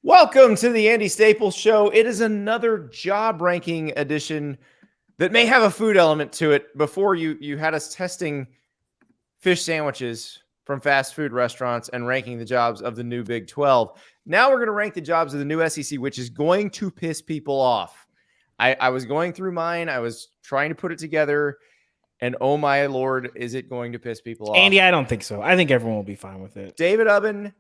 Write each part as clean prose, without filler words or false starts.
Welcome to the Andy Staples Show. It is another job ranking edition that may have a food element to it. Before you had us testing fish sandwiches from fast food restaurants and ranking the jobs of the new Big 12. Now we're going to rank the jobs of the new SEC, which is going to piss people off. I was going through mine. I was trying to put it together. And oh my Lord, is it going to piss people off? Andy, I don't think so. I think everyone will be fine with it. David Ubben,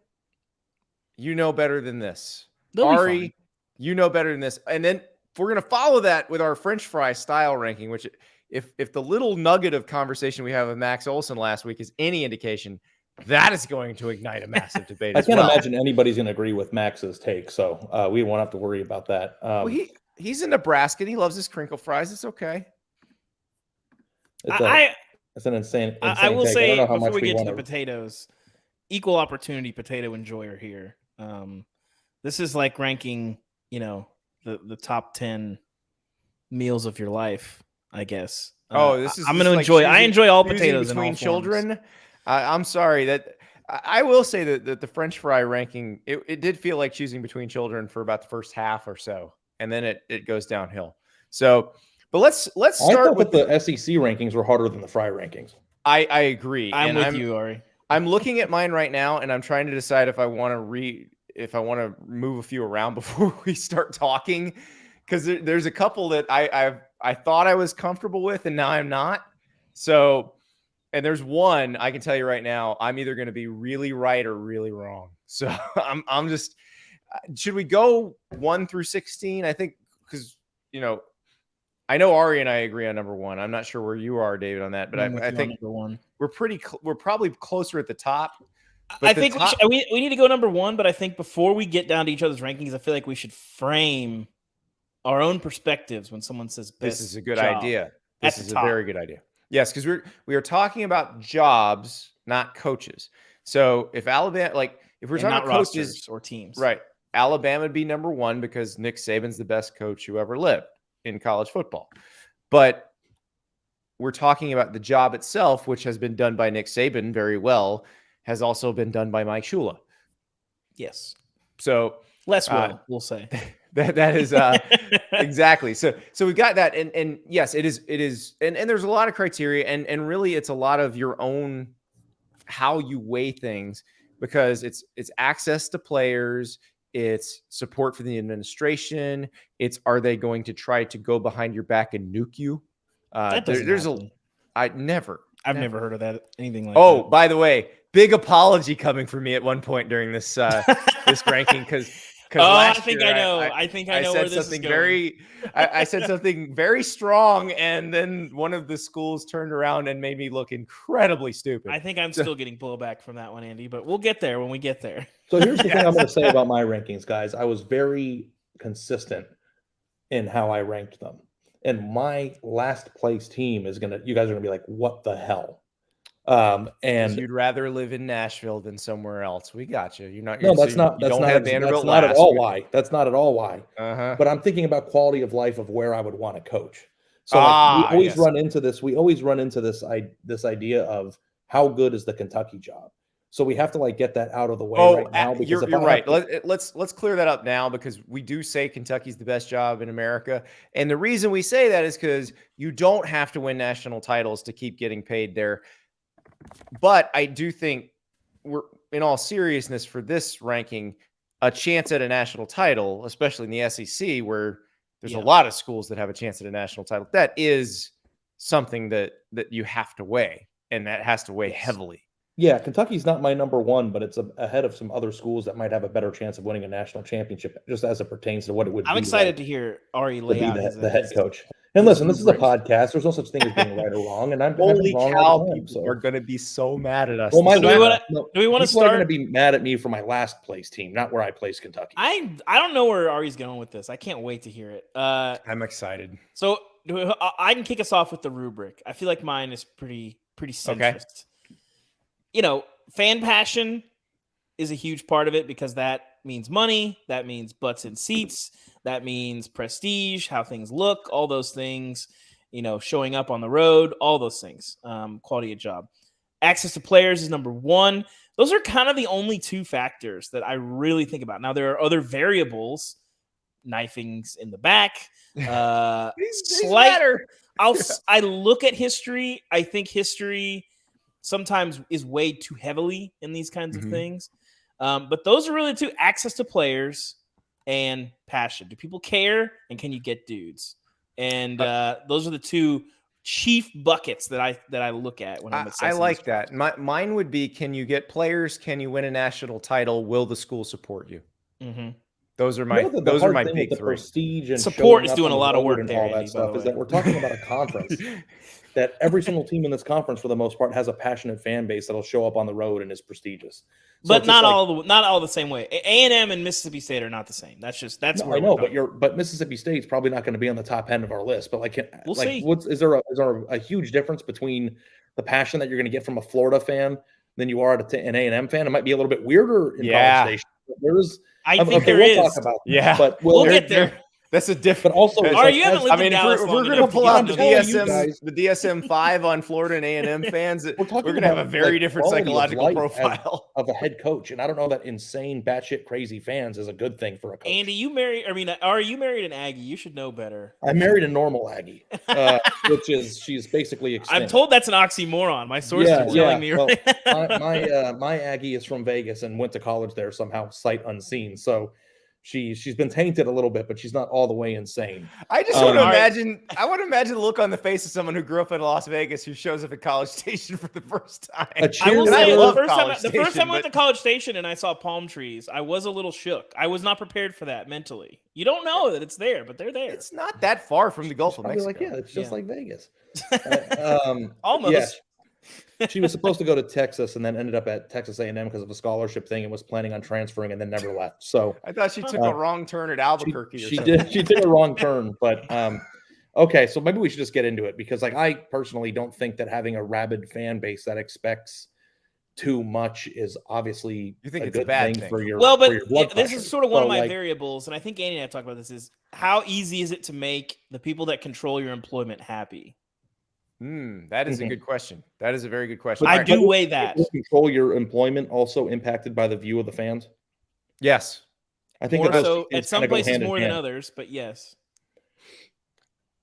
you know better than this. They'll Ari, you know better than this. And then we're going to follow that with our French fry style ranking, which if the little nugget of conversation we have with Max Olson last week is any indication, that is going to ignite a massive debate. I can't imagine anybody's going to agree with Max's take, so we won't have to worry about that. Well, he's in Nebraska and he loves his crinkle fries. It's okay. It's an insane I will take. say, I before we get to the potatoes, equal opportunity potato enjoyer here. This is like ranking, the top 10 meals of your life, I guess. This is. I'm going to enjoy. I enjoy all potatoes between in all children. forms. I'm sorry that I will say that the French fry ranking it did feel like choosing between children for about the first half or so, and then it goes downhill. So, but let's start with the SEC rankings were harder than the fry rankings. I agree. I'm with you, Ari. I'm looking at mine right now, and I'm trying to decide if I want to move a few around before we start talking, because there's a couple that I thought I was comfortable with, and now I'm not. So, and there's one I can tell you right now, I'm either going to be really right or really wrong. So I'm just. Should we go 1 through 16? I think because I know Ari and I agree on number 1. I'm not sure where you are, David, on that, but I think number 1. We're probably closer at the top. I think we need to go number 1, but I think before we get down to each other's rankings, I feel like we should frame our own perspectives when someone says best. This is a good idea. This is a very good idea. Yes, because we are talking about jobs, not coaches. So if Alabama, if we're talking about coaches or teams, right? Alabama would be number 1 because Nick Saban's the best coach who ever lived in college football. But we're talking about the job itself, which has been done by Nick Saban very well, has also been done by Mike Shula. Yes. So less well, we'll say. That is exactly. So we've got that. And yes, it is. And there's a lot of criteria and really it's a lot of your own, how you weigh things, because it's access to players. It's support for the administration. It's, are they going to try to go behind your back and nuke you? I've never heard of that. Anything like that. Oh, by the way, big apology coming from me at one point during this this ranking because I think I know. I know where this is going. I said something very strong, and then one of the schools turned around and made me look incredibly stupid. I think I'm still getting blowback from that one, Andy, but we'll get there when we get there. So here's the thing I'm going to say about my rankings, guys. I was very consistent in how I ranked them. And my last place team you guys are going to be like, what the hell? And you'd rather live in Nashville than somewhere else. We got you. That's not at all why. That's not at all why. But I'm thinking about quality of life of where I would want to coach. So we always run into this. We always run into this idea of how good is the Kentucky job. So we have to get that out of the way right now. Because you're right. Let's clear that up now, because we do say Kentucky's the best job in America. And the reason we say that is because you don't have to win national titles to keep getting paid there. But I do think we're, in all seriousness, for this ranking, a chance at a national title, especially in the SEC, where there's a lot of schools that have a chance at a national title, that is something that you have to weigh, and that has to weigh heavily. Yeah, Kentucky's not my number 1, but it's ahead of some other schools that might have a better chance of winning a national championship, just as it pertains to what it would be. I'm excited to hear Ari lay out the head coach. And listen, this is a podcast. There's no such thing as being right or wrong. And I'm holy wrong cow, people are going to be so mad at us. Well, do we want to start? People are going to be mad at me for my last place team, not where I placed Kentucky. I don't know where Ari's going with this. I can't wait to hear it. I'm excited. So I can kick us off with the rubric. I feel like mine is pretty centrist. Okay. Fan passion is a huge part of it, because that means money, that means butts in seats, that means prestige, how things look, all those things, showing up on the road, all those things, quality of job. Access to players is number 1. Those are kind of the only two factors that I really think about. Now, there are other variables, knifings in the back, these matter. I look at history. I think history sometimes is weighed too heavily in these kinds of things. But those are really two: access to players and passion. Do people care? And can you get dudes? And those are the two chief buckets that I look at when I'm assessing. I like that. Mine would be: can you get players? Can you win a national title? Will the school support you? Those are my big three. Prestige and support is doing a lot of work and there, all that Andy, stuff is that we're talking about a conference that every single team in this conference, for the most part, has a passionate fan base that'll show up on the road and is prestigious. So but not all the same way. A&M and Mississippi State are not the same. That's no, I know, but Mississippi State's probably not going to be on the top end of our list. But we'll see. Is there a huge difference between the passion that you're going to get from a Florida fan than you are at an A&M fan? It might be a little bit weirder in College Station. I think there is. Talk about but we'll get there. That's a different. But also, you haven't lived in Dallas if we're going to pull out the DSM-5 on Florida and A&M fans, we're going to have a very different psychological profile of a head coach. And I don't know that insane, batshit crazy fans is a good thing for a coach. Andy, are you married an Aggie? You should know better. I married a normal Aggie, which is she's basically extinct. I'm told that's an oxymoron. My sources are telling me. Well, my Aggie is from Vegas and went to college there somehow, sight unseen. So. She's been tainted a little bit, but she's not all the way insane. I just want to imagine. I want to imagine the look on the face of someone who grew up in Las Vegas who shows up at College Station for the first time. I will say the first time I went to College Station and I saw palm trees, I was a little shook. I was not prepared for that mentally. You don't know that it's there, but they're there. It's not that far from the Gulf of Mexico. It's just like Vegas. Almost. Yeah. She was supposed to go to Texas and then ended up at Texas A&M because of a scholarship thing and was planning on transferring and then never left. So I thought she took a wrong turn at Albuquerque. She took a wrong turn, but okay. So maybe we should just get into it because I personally don't think that having a rabid fan base that expects too much is obviously a good thing for your blood this is sort of one of my variables, and I think Andy and I talked about this, is how easy is it to make the people that control your employment happy? That is a good question. That is a very good question. I do weigh that. Control your employment also impacted by the view of the fans? Yes. I think more so at some places more than others, but yes.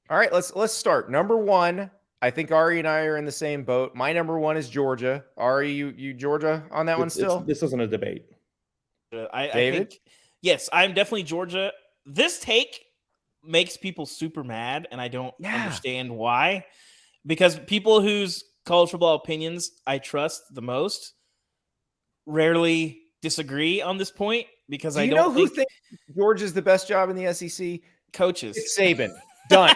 All right, let's start. Number one, I think Ari and I are in the same boat. My number one is Georgia. Ari, you Georgia on that one still? This isn't a debate. David? I think, yes, I'm definitely Georgia. This take makes people super mad, and I don't understand why. Because people whose college football opinions I trust the most rarely disagree on this point. Because Do you know who thinks Georgia's the best job in the SEC? Coaches. It's Saban. Done.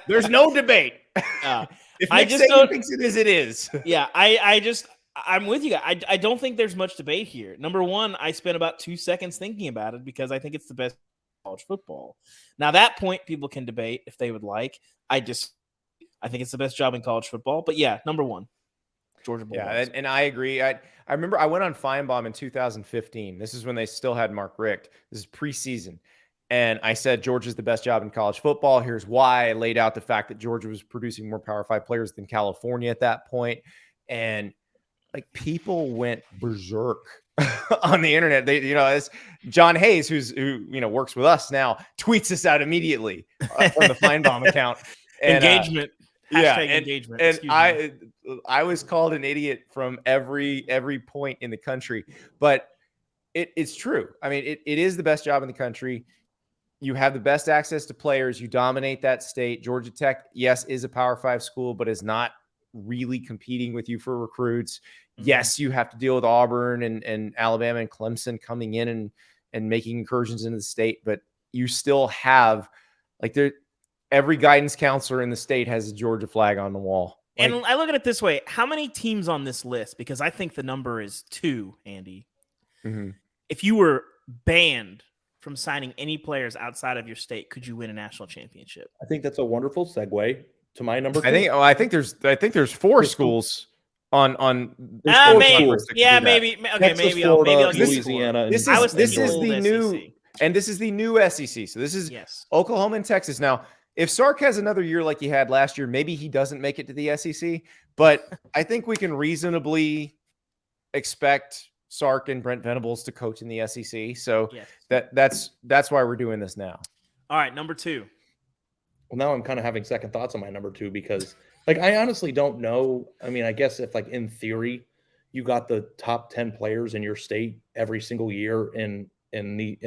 There's no debate. If Nick Saban thinks it is, it is. Yeah, I'm with you. I don't think there's much debate here. Number one, I spent about 2 seconds thinking about it because I think it's the best college football. Now, that point people can debate if they would like. I think it's the best job in college football. But yeah, number one, Georgia Bulldogs. Yeah, and I agree. I remember I went on Feinbaum in 2015. This is when they still had Mark Richt. This is preseason. And I said, Georgia's the best job in college football. Here's why. I laid out the fact that Georgia was producing more Power 5 players than California at that point. And people went berserk on the internet. They, as John Hayes, who works with us now, tweets us out immediately from the Feinbaum account. And, engagement. Engagement. And I was called an idiot from every point in the country, but it's true. I mean, it is the best job in the country. You have the best access to players. You dominate that state. Georgia Tech, yes, is a Power 5 school, but is not really competing with you for recruits. Mm-hmm. Yes, you have to deal with Auburn and Alabama and Clemson coming in and making incursions into the state, but you still have every guidance counselor in the state has a Georgia flag on the wall. And I look at it this way. How many teams on this list? Because I think the number is 2, Andy. Mm-hmm. If you were banned from signing any players outside of your state, could you win a national championship? I think that's a wonderful segue to my number 2. I think there's 4 schools on maybe. Yeah, maybe. Okay, Texas, maybe Florida, Louisiana. This is the new, and this is the new SEC. So this is Oklahoma and Texas. Now, if Sark has another year like he had last year, maybe he doesn't make it to the SEC. But I think we can reasonably expect Sark and Brent Venables to coach in the SEC. So yes. that's why we're doing this now. All right, number 2. Well, now I'm kind of having second thoughts on my number 2 because, like, I honestly don't know. I mean, I guess if, like, in theory, you got the top 10 players in your state every single year in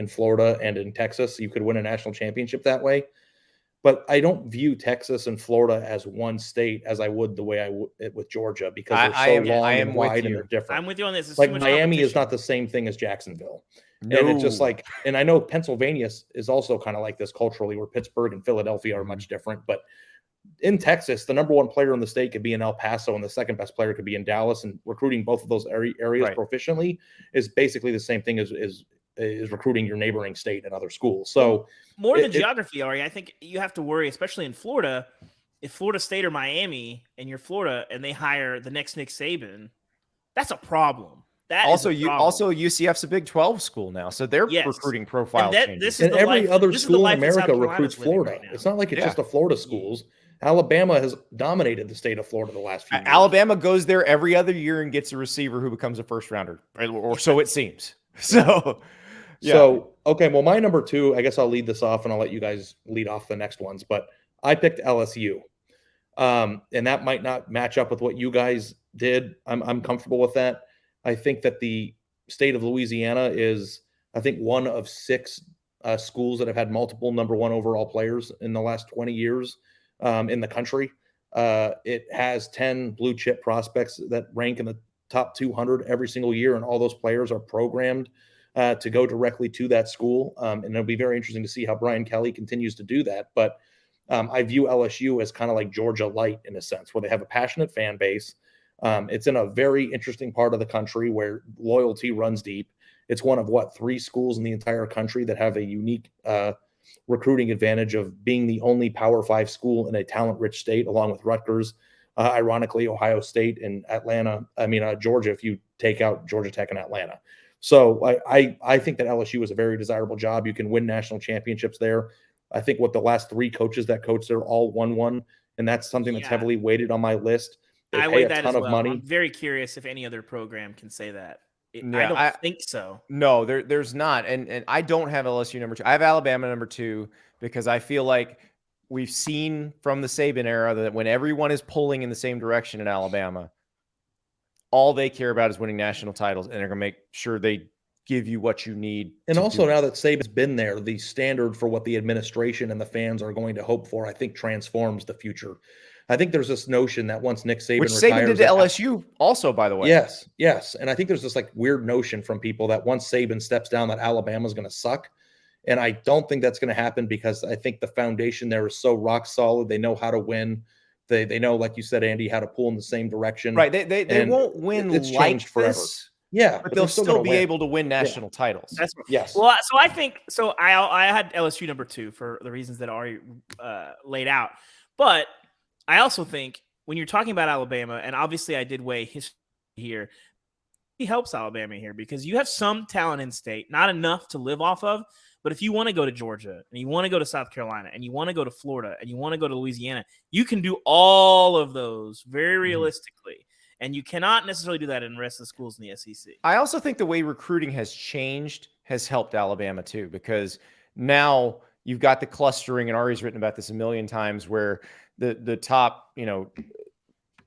Florida and in Texas, you could win a national championship that way. But I don't view Texas and Florida as one state as I would the way I would with Georgia, because they're so long and wide and they're different. I'm with you on this. Like, Miami is not the same thing as Jacksonville. No. And it's just like, and I know Pennsylvania is also kind of like this culturally, where Pittsburgh and Philadelphia are much different. But in Texas, the number 1 player in the state could be in El Paso, and the second best player could be in Dallas. And recruiting both of those areas proficiently is basically the same thing as recruiting your neighboring state and other schools. So more than geography, Ari, I think you have to worry, especially in Florida, if Florida State or Miami and you're Florida and they hire the next Nick Saban, that's a problem. Also UCF's a Big 12 school now, so they're recruiting profile changes. And every other school in America recruits Florida. Right, it's not like it's just the Florida schools. Alabama has dominated the state of Florida the last few years. Alabama goes there every other year and gets a receiver who becomes a first rounder, or so it seems. So, yeah. So, okay, well, my number 2, I guess I'll lead this off and I'll let you guys lead off the next ones. But I picked LSU, and that might not match up with what you guys did. I'm comfortable with that. I think that the state of Louisiana is, I think, one of 6 schools that have had multiple number 1 overall players in the last 20 years in the country. It has 10 blue chip prospects that rank in the top 200 every single year, and all those players are programmed to go directly to that school. And it'll be very interesting to see how Brian Kelly continues to do that. But I view LSU as kind of like Georgia light in a sense, where they have a passionate fan base. It's in a very interesting part of the country where loyalty runs deep. It's one of 3 schools in the entire country that have a unique recruiting advantage of being the only Power 5 school in a talent-rich state, along with Rutgers, ironically, Ohio State and Georgia, if you take out Georgia Tech and Atlanta. So I think that LSU is a very desirable job. You can win national championships there. I think the last 3 coaches that coached there all won one, and that's something that's heavily weighted on my list. I weigh that as well. I'm very curious if any other program can say that. I don't think so. No, there's not. And I don't have LSU number 2. I have Alabama number 2 because I feel like we've seen from the Saban era that when everyone is pulling in the same direction in Alabama, all they care about is winning national titles, and they're going to make sure they give you what you need. And also, now that Saban's been there, the standard for what the administration and the fans are going to hope for, I think, transforms the future. I think there's this notion that once Nick Saban retires, Saban did to LSU also, by the way. Yes. And I think there's this weird notion from people that once Saban steps down, that Alabama's going to suck. And I don't think that's going to happen, because I think the foundation there is so rock solid. They know how to win. They know, like you said, Andy, how to pull in the same direction. Right. They won't win like forever. Yeah, but they'll still be able to win national titles. That's yes. Well, so I think so. I had LSU number 2 for the reasons that Ari laid out, but I also think when you're talking about Alabama, and obviously I did weigh history here, he helps Alabama here because you have some talent in state, not enough to live off of. But if you want to go to Georgia and you want to go to South Carolina and you want to go to Florida and you want to go to Louisiana, you can do all of those very realistically. And you cannot necessarily do that in the rest of the schools in the SEC. I also think the way recruiting has changed has helped Alabama too, because now you've got the clustering, and Ari's written about this a million times, where the top,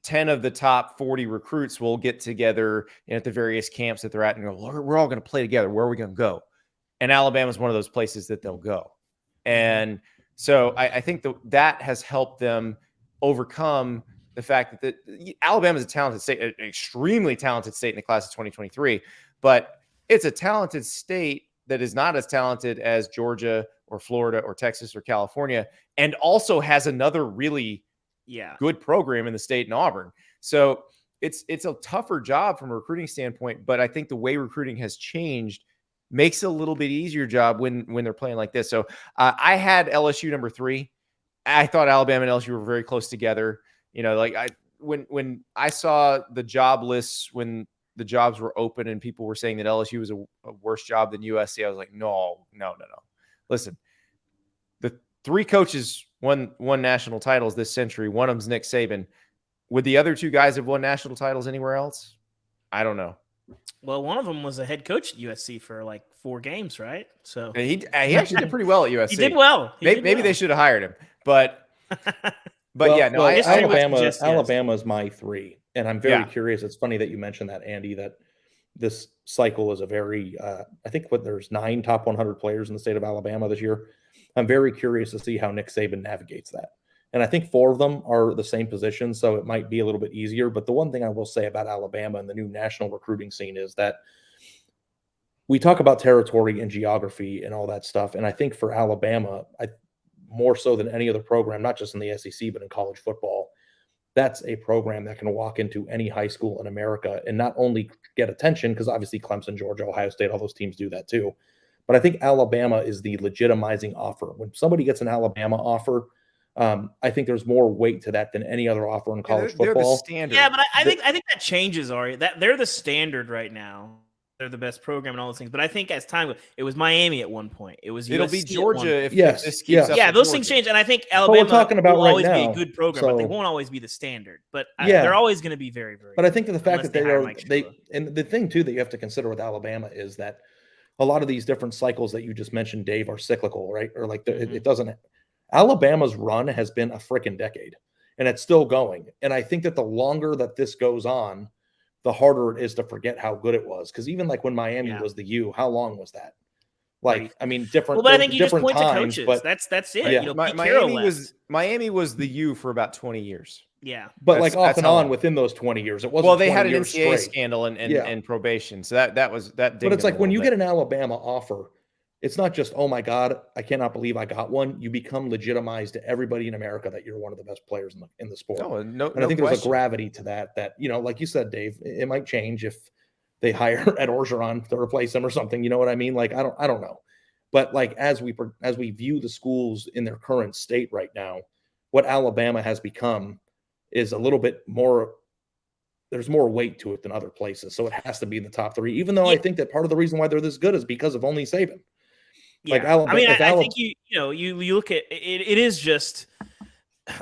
10 of the top 40 recruits will get together at the various camps that they're at and go, we're all going to play together. Where are we going to go? And Alabama is one of those places that they'll go. And so I think that has helped them overcome the fact that Alabama is a talented state, an extremely talented state in the class of 2023, but it's a talented state that is not as talented as Georgia or Florida or Texas or California, and also has another really good program in the state in Auburn. So it's a tougher job from a recruiting standpoint, but I think the way recruiting has changed makes it a little bit easier job when they're playing like this. So I had LSU number 3. I thought Alabama and LSU were very close together. When I saw the job lists, when the jobs were open and people were saying that LSU was a worse job than USC, I was like, no. Listen, the 3 coaches won national titles this century. One of them's Nick Saban. Would the other 2 guys have won national titles anywhere else? I don't know. Well, one of them was a head coach at USC for like 4 games, right? So he actually did pretty well at USC. He did well. Maybe they should have hired him, but yeah, no, Alabama is my 3, and I'm very curious. It's funny that you mentioned that, Andy, that this cycle is a very I think there's 9 top 100 players in the state of Alabama this year. I'm very curious to see how Nick Saban navigates that. And I think 4 of them are the same position, so it might be a little bit easier. But the one thing I will say about Alabama and the new national recruiting scene is that we talk about territory and geography and all that stuff. And I think for Alabama, more so than any other program, not just in the SEC, but in college football, that's a program that can walk into any high school in America and not only get attention, because obviously Clemson, Georgia, Ohio State, all those teams do that too. But I think Alabama is the legitimizing offer. When somebody gets an Alabama offer, I think there's more weight to that than any other offer in college football. They're the standard. Yeah, but I think that changes, Ari. That they're the standard right now. They're the best program and all those things. But I think as time goes, it was Miami at one point. It'll be Georgia if this keeps up. Yeah, those things change. And I think Alabama we're talking about will right always now, be a good program, but they won't always be the standard. But they're always going to be very, very But I think that the fact that they and the thing too that you have to consider with Alabama is that a lot of these different cycles that you just mentioned, Dave, are cyclical, right? Or like it doesn't. Alabama's run has been a freaking decade, and it's still going. And I think that the longer that this goes on, the harder it is to forget how good it was. Because even like when Miami was the U, how long was that? Like, I mean, different. Well, but I think you just point times, to coaches. But that's it. Yeah. You know, Miami was the U for about 20 years. Yeah, but like off and on within those 20 years, it wasn't. Well, they had an NCAA scandal and probation, so that was that. But it's like when you get an Alabama offer, it's not just, oh my God, I cannot believe I got one. You become legitimized to everybody in America that you're one of the best players in the sport. And I think there's a gravity to that, you know, like you said, Dave, it might change if they hire Ed Orgeron to replace him or something. You know what I mean? Like, I don't know. But like, as we view the schools in their current state right now, what Alabama has become is a little bit more, there's more weight to it than other places. So it has to be in the top 3, even though I think that part of the reason why they're this good is because of only Saban. Yeah. Like Alabama, I think you look at it. It is just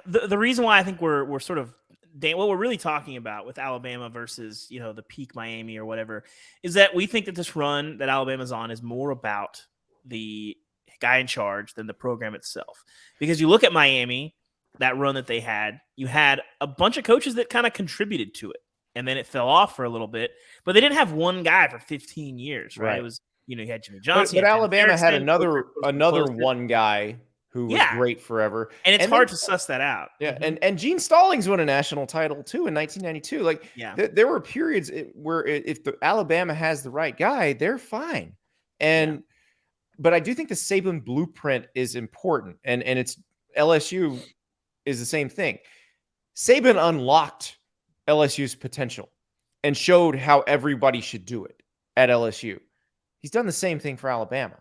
the reason why I think we're sort of what we're really talking about with Alabama versus the peak Miami or whatever is that we think that this run that Alabama's on is more about the guy in charge than the program itself. Because you look at Miami, that run that they had, you had a bunch of coaches that kind of contributed to it, and then it fell off for a little bit. But they didn't have one guy for 15 years, right? It was. You had Jimmy Johnson. But Alabama had another one guy who was great forever. And it's hard to suss that out. Yeah. And Gene Stallings won a national title too in 1992. Like there were periods where if the Alabama has the right guy, they're fine. But I do think the Saban blueprint is important. And it's LSU is the same thing. Saban unlocked LSU's potential and showed how everybody should do it at LSU. He's done the same thing for Alabama.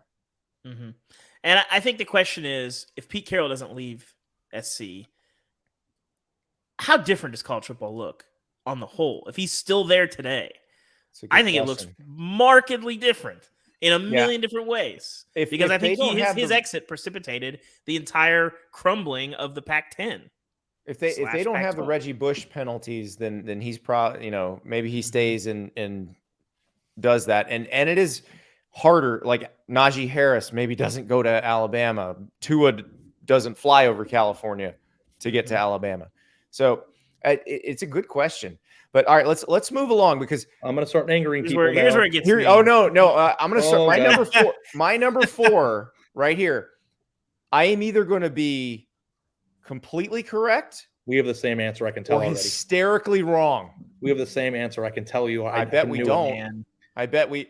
Mm-hmm. And I think the question is, if Pete Carroll doesn't leave SC, how different does college football look on the whole? If he's still there today, I think it looks markedly different in a million different ways. Because I think his exit precipitated the entire crumbling of the Pac-10. If they don't have the Reggie Bush penalties, then he's probably, maybe he stays and does that. And it is harder. Like Najee Harris maybe doesn't go to Alabama. Tua doesn't fly over California to get to Alabama. So it's a good question. But all right, let's move along because I'm going to start angering people. Here's where it gets me. Oh no, I'm going to start number 4. My number 4 right here. I am either going to be completely correct. We have the same answer. I can tell already. Hysterically wrong. We have the same answer. I can tell you. I bet we don't. I bet we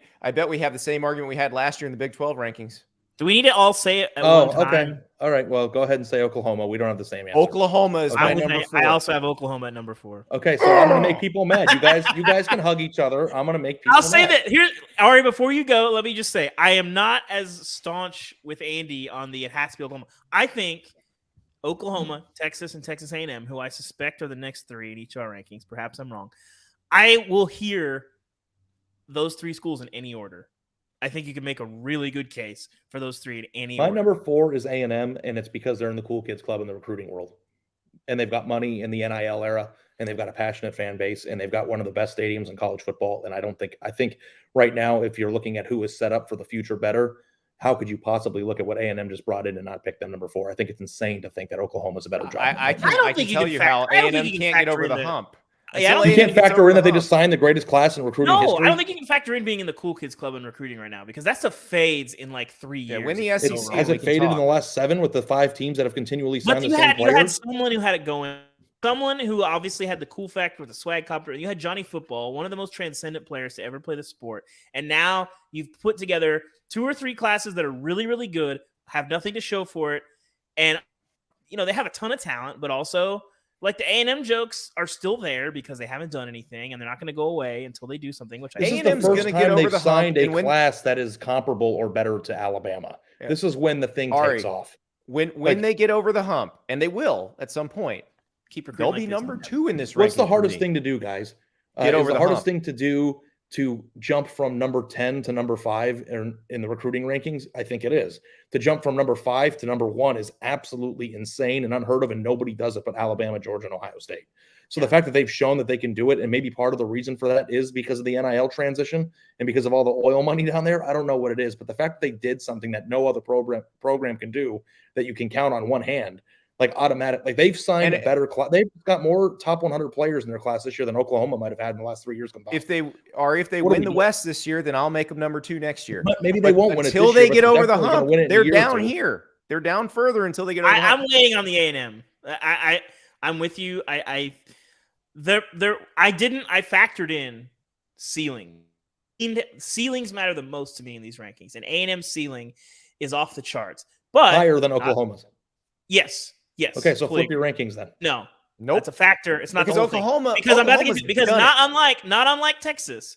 have the same argument we had last year in the Big 12 rankings. Do we need to all say it at one time? Okay. All right. Well, go ahead and say Oklahoma. We don't have the same answer. Oklahoma is my number 4. I also have Oklahoma at number 4. Okay, so I'm going to make people mad. You guys can hug each other. I'm going to make people I'll say mad. that here, Ari, before you go, let me just say I am not as staunch with Andy on the it has to be Oklahoma. I think Oklahoma, Texas, and Texas A&M, who I suspect are the next 3 in each of our rankings. Perhaps I'm wrong. I will hear those 3 schools in any order. I think you can make a really good case for those 3 in any order. My number 4 is A&M, and it's because they're in the cool kids club in the recruiting world. and they've got money in the NIL era, and they've got a passionate fan base, and they've got one of the best stadiums in college football. And I think right now, if you're looking at who is set up for the future better, how could you possibly look at what A&M just brought in and not pick them number 4? I think it's insane to think that Oklahoma's a better job. I can tell you how A&M can't get over the hump. Yeah, you can't factor in that they just signed the greatest class in recruiting history. No, I don't think you can factor in being in the Cool Kids Club and recruiting right now, because that stuff fades in like 3 years. Yeah, when the SEC has it faded in the last 7 with the 5 teams that have continually signed the same players? You had someone who had it going. Someone who obviously had the cool factor with the swag copter. You had Johnny Football, one of the most transcendent players to ever play the sport. And now you've put together 2 or 3 classes that are really, really good, have nothing to show for it. And, they have a ton of talent, but also like the A&M jokes are still there because they haven't done anything, and they're not going to go away until they do something, which this is the first time they've signed a class that is comparable or better to Alabama. Yeah. This is when the thing takes off. When they get over the hump, and they will at some point, they'll be number 2 in this race. What's the hardest thing to do, guys? Get over the hardest thing to do to jump from number 10 to number 5 in the recruiting rankings? I think it is. To jump from number 5 to number 1 is absolutely insane and unheard of, and nobody does it but Alabama, Georgia, and Ohio State. So the fact that they've shown that they can do it, and maybe part of the reason for that is because of the NIL transition and because of all the oil money down there, I don't know what it is, but the fact that they did something that no other program can do, that you can count on one hand, like automatic, like they've signed a better class. They've got more top 100 players in their class this year than Oklahoma might have had in the last 3 years combined. If they win the West this year, then I'll make them number 2 next year. But maybe they won't win it until they get over the hump. They're down here. They're down further until they get over the hump. I'm waiting on the A&M. I'm with you. I factored in ceiling. Ceilings matter the most to me in these rankings, and A&M ceiling is off the charts. But higher than Oklahoma's. Yes. Okay, so flip your rankings then. No. Nope. That's a factor. It's not because the whole Oklahoma. Thing. Because Oklahoma's not unlike Texas,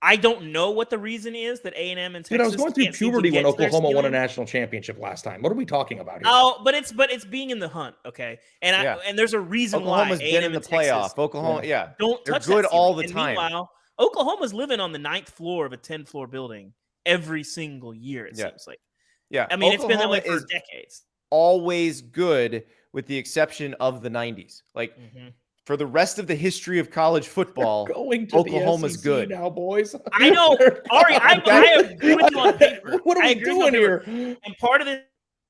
I don't know what the reason is that A&M and Texas. Dude, I was going through puberty when Oklahoma won a national championship last time. What are we talking about here? Oh, but it's being in the hunt, okay? And there's a reason Oklahoma's why been in the playoff. Oklahoma, don't they're touch good all the and time. Meanwhile, Oklahoma's living on the 9th floor of a 10-floor building every single year. It seems like. Yeah, I mean, it's been that way for decades. Always good, with the exception of the 90s. Like for the rest of the history of college football, Oklahoma's good now, boys. I know, Ari. I agree with you on paper. What are we doing here? And part of this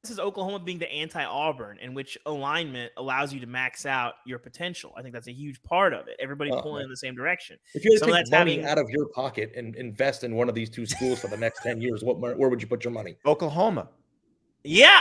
is Oklahoma being the anti-Auburn, in which alignment allows you to max out your potential. I think that's a huge part of it. Everybody pulling in the same direction. If you had to take money out of your pocket and invest in one of these 2 schools for the next 10 years, where would you put your money? Oklahoma. Yeah.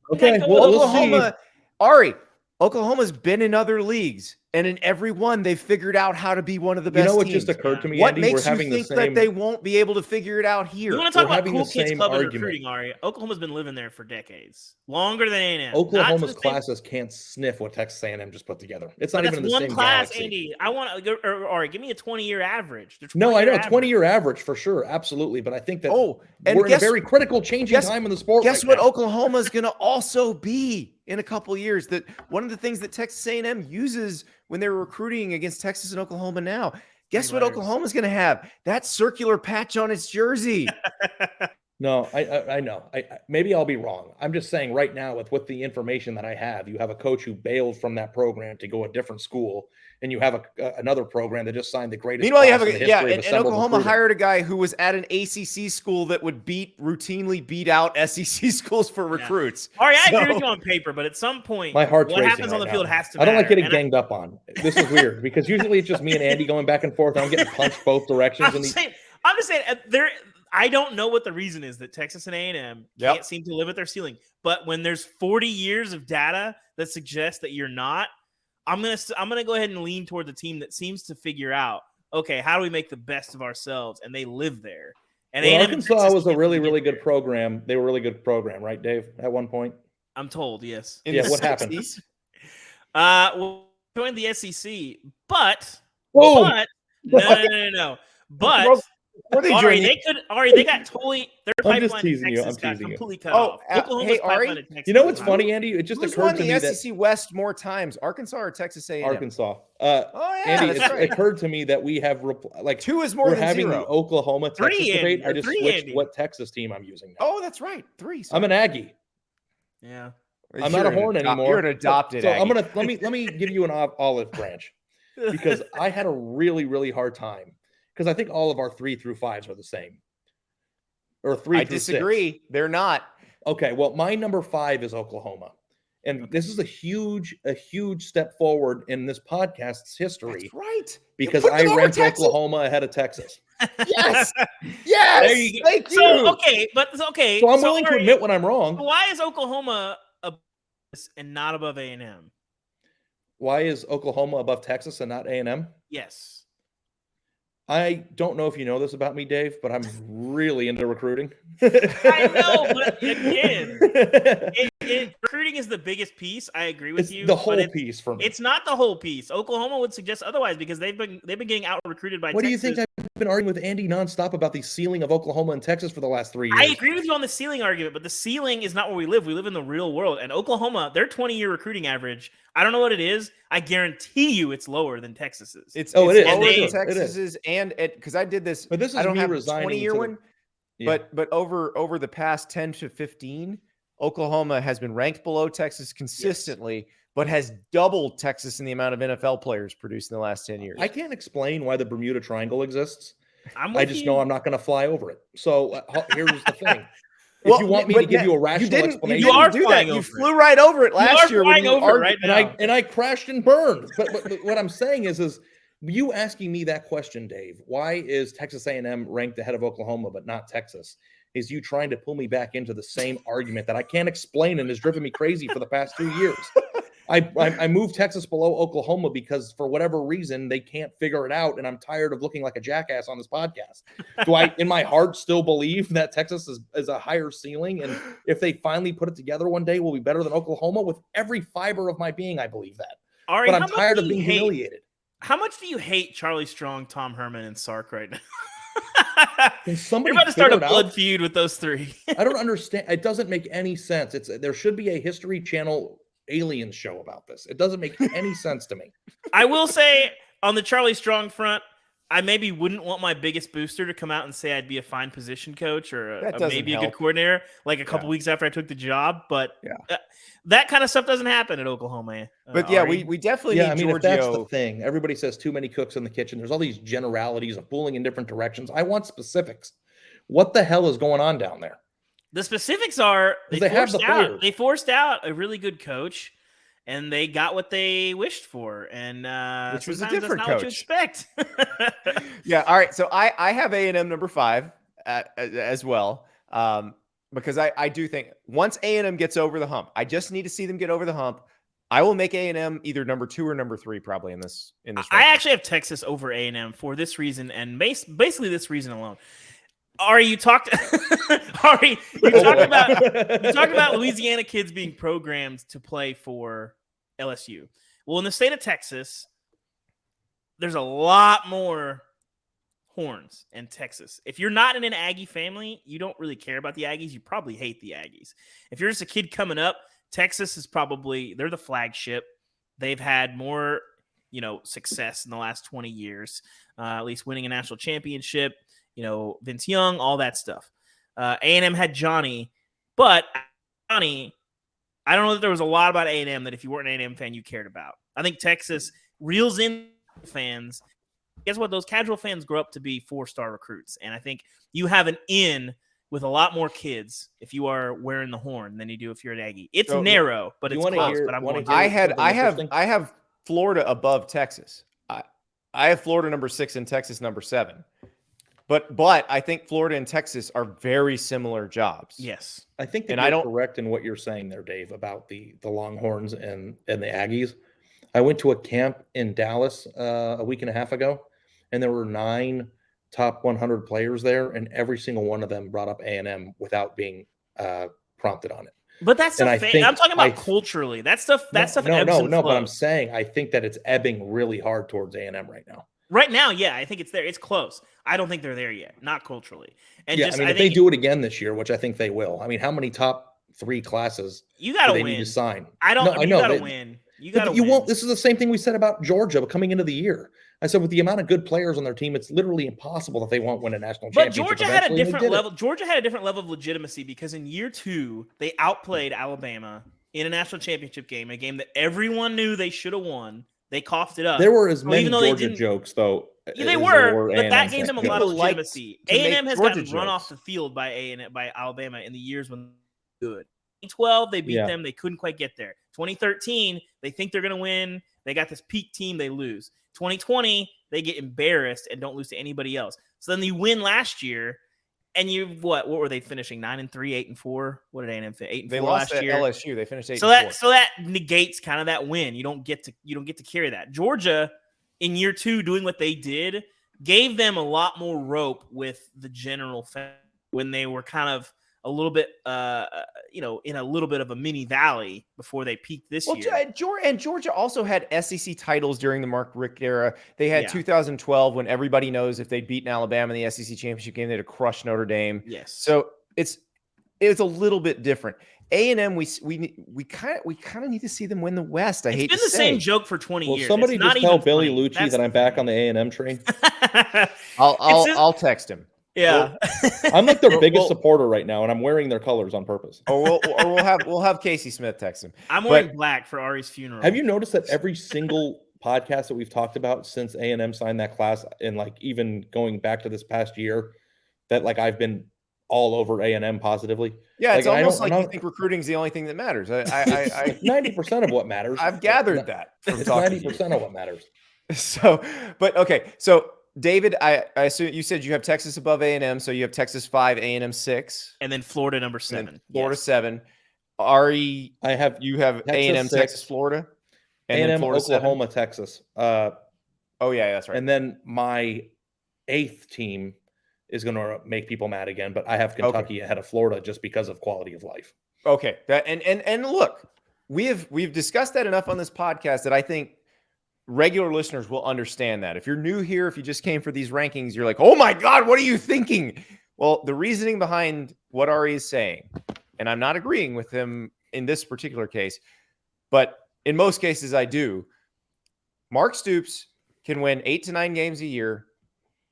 Okay. Oklahoma. Ari, Oklahoma's been in other leagues, and in every one, they've figured out how to be one of the best. You know what teams. just occurred to me? What Andy? makes you think that they won't be able to figure it out here? You want to talk about cool kids club and recruiting, Ari? Oklahoma's been living there for decades, longer than A&M. Oklahoma's classes can't sniff what Texas A&M just put together. It's not even in the same class, galaxy. Andy. I want to, Ari, give me a 20-year average. No, I know 20-year average for sure, absolutely. But I think that we're in a very critical, changing time in the sport. Guess what? Oklahoma's going to also be in a couple of years. That one of the things that Texas A&M uses when they're recruiting against Texas and Oklahoma now. Guess what Oklahoma's going to have? That circular patch on its jersey. No, I know. Maybe I'll be wrong. I'm just saying right now with the information that I have, you have a coach who bailed from that program to go a different school, and you have another program that just signed the greatest. Meanwhile, you have and Oklahoma hired a guy who was at an ACC school that would routinely beat out SEC schools for recruits. All right, I agree with you on paper, but at some point, my heart's what happens on the field has to matter. I don't like getting ganged up on. This is weird because usually it's just me and Andy going back and forth, and I'm getting punched both directions. I'm just saying I don't know what the reason is that Texas and A&M can't seem to live at their ceiling. But when there's 40 years of data that suggests that you're not, I'm gonna go ahead and lean toward the team that seems to figure out, okay, how do we make the best of ourselves? And they live there. And Arkansas was a really, really good program. They were a really good program, right, Dave? At one point, I'm told, yes. What happened? Well, joined the SEC, but no. But Ari, they got totally their pipeline. I'm just teasing you. Completely cut off. Hey, Ari, you know what's funny, Andy? It just occurred to me that SEC West more times, Arkansas or Texas A&M? Arkansas. Andy, it occurred to me that we have 2 is more than 0. We're having the Oklahoma Texas debate. I just switched what Texas team I'm using now. Oh, that's right. 3. Sorry. I'm an Aggie. Yeah. I'm not a horn anymore. You're an adopted. So I'm gonna let me give you an olive branch, because I had a really, really hard time, because I think all of our 3 through 5s are the same, or 3 I through disagree. 6. They're not. Okay, well, my number 5 is Oklahoma, and this is a huge step forward in this podcast's history. That's right, because I ranked Oklahoma ahead of Texas. Yes, yes. There you go. Thank you. So okay. So I'm willing to admit when I'm wrong. Why is Oklahoma above and not above A&M? Why is Oklahoma above Texas and not A&M? Yes. I don't know if you know this about me, Dave, but I'm really into recruiting. I know, but again, recruiting is the biggest piece. I agree with you. The whole piece for me. It's not the whole piece. Oklahoma would suggest otherwise, because they've been getting out recruited by. What Texas. do you think? I've been arguing with Andy nonstop about the ceiling of Oklahoma and Texas for the last 3 years. I agree with you on the ceiling argument, but the ceiling is not where we live. We live in the real world. And Oklahoma, their 20-year recruiting average, I don't know what it is. I guarantee you it's lower than Texas's. It's lower than Texas's, and because I did this. But this is I don't me have a resigning 20-year one. Yeah. But over the past 10 to 15, Oklahoma has been ranked below Texas consistently, but has doubled Texas in the amount of NFL players produced in the last 10 years. I can't explain why the Bermuda Triangle exists. I just know I'm not going to fly over it. So here's the thing. If you want me to give you a rational explanation, you are do that. You flew right over it last year when you over right now. And I crashed and burned. But what I'm saying is you asking me that question, Dave, why is Texas A&M ranked ahead of Oklahoma but not Texas, is you trying to pull me back into the same argument that I can't explain and has driven me crazy for the past 2 years. I moved Texas below Oklahoma because for whatever reason they can't figure it out, and I'm tired of looking like a jackass on this podcast. Do I, in my heart, still believe that Texas is a higher ceiling, and if they finally put it together one day, will be better than Oklahoma? With every fiber of my being, I believe that. Ari, but I'm tired of being humiliated. How much do you hate Charlie Strong, Tom Herman, and Sark right now? You're about to start a blood feud with those 3. I don't understand. It doesn't make any sense. There should be a History Channel alien show about this. It doesn't make any sense to me. I will say on the Charlie Strong front, I maybe wouldn't want my biggest booster to come out and say I'd be a fine position coach or maybe a good coordinator like a couple weeks after I took the job. But that kind of stuff doesn't happen at Oklahoma. But we definitely need Giorgio. If that's the thing. Everybody says too many cooks in the kitchen. There's all these generalities of pulling in different directions. I want specifics. What the hell is going on down there? The specifics are they forced out a really good coach, and they got what they wished for, and which was a different coach. What you expect. Yeah. All right. So I have A&M number 5 as well, because I do think once A&M gets over the hump, I just need to see them get over the hump. I will make A&M either number 2 or number 3 probably in this. I actually have Texas over A&M for this reason, and basically this reason alone. Ari, you talked about Louisiana kids being programmed to play for LSU. Well, in the state of Texas, there's a lot more horns in Texas. If you're not in an Aggie family, you don't really care about the Aggies. You probably hate the Aggies. If you're just a kid coming up, Texas is they're the flagship. They've had more, success in the last 20 years, at least winning a national championship. Vince Young, all that stuff. A&M had Johnny, but Johnny, I don't know that there was a lot about A&M that if you weren't an A&M fan, you cared about. I think Texas reels in fans. Guess what? Those casual fans grow up to be 4-star recruits. And I think you have an in with a lot more kids if you are wearing the horn than you do if you're an Aggie. It's narrow, but it's close. I have Florida above Texas. I have Florida number 6 and Texas number 7. But I think Florida and Texas are very similar jobs. Yes. I think you're correct in what you're saying there, Dave, about the Longhorns and the Aggies. I went to a camp in Dallas a week and a half ago, and there were 9 top 100 players there, and every single one of them brought up A&M without being prompted on it. But that's stuff. I'm talking about culturally. That stuff. Ebbs and flows. But I'm saying I think that it's ebbing really hard towards A&M right now. Right now, yeah, I think it's there. It's close. I don't think they're there yet, not culturally. And if they do it again this year, which I think they will. I mean, how many top 3 classes you got to win? Need to sign? I know. You got to win. You got to. You won't. This is the same thing we said about Georgia coming into the year. I said with the amount of good players on their team, it's literally impossible that they won't win a national championship. But Georgia had a different level. Georgia had a different level of legitimacy because in year 2 they outplayed Alabama in a national championship game, a game that everyone knew they should have won. They coughed it up. There were as many Georgia jokes, though. Yeah, they were, but that gave them a lot of legitimacy. A&M has gotten run off the field by Alabama in the years when they were good. 2012, they beat them. They couldn't quite get there. 2013, they think they're going to win. They got this peak team. They lose. 2020, they get embarrassed and don't lose to anybody else. So then you win last year, and what were they finishing? 9-3, 8-4. What did A&M finish? 8-4 they lost last year. LSU. They finished 8-4. So that negates kind of that win. You don't get to carry that. Georgia, in year 2, doing what they did, gave them a lot more rope with the general fan when they were kind of a little bit, in a little bit of a mini valley before they peaked this year. And Georgia also had SEC titles during the Mark Richt era. They had 2012 when everybody knows if they'd beaten Alabama in the SEC championship game, they'd have crushed Notre Dame. Yes. So it's a little bit different. A&M, we kind of need to see them win the West. It's been the same joke for 20 years. Somebody just tell Billy Lucci that I'm back on the A&M train. I'll text him. Yeah, I'm like their biggest supporter right now, and I'm wearing their colors on purpose. Or we'll have Casey Smith text him. I'm wearing black for Ari's funeral. Have you noticed that every single podcast that we've talked about since A&M signed that class, and like even going back to this past year, that like I've been all over A&M positively? Yeah, it's almost like you think recruiting is the only thing that matters. 90% of what matters. I've gathered that. It's 90% of what matters. So David, I assume you said you have Texas above A&M, so you have Texas 5, A&M 6, and then Florida number 7. Florida 7. Ari, you have A&M, Texas, Florida, and A&M, then Florida Oklahoma, 7. Texas. Oh yeah, that's right. And then my 8th team is going to make people mad again, but I have Kentucky ahead of Florida just because of quality of life. Okay, and look, we've discussed that enough on this podcast that I think regular listeners will understand that. If you're new here, if you just came for these rankings, you're like, oh my God, what are you thinking? Well, the reasoning behind what Ari is saying, and I'm not agreeing with him in this particular case, but in most cases I do. Mark Stoops can win 8 to 9 games a year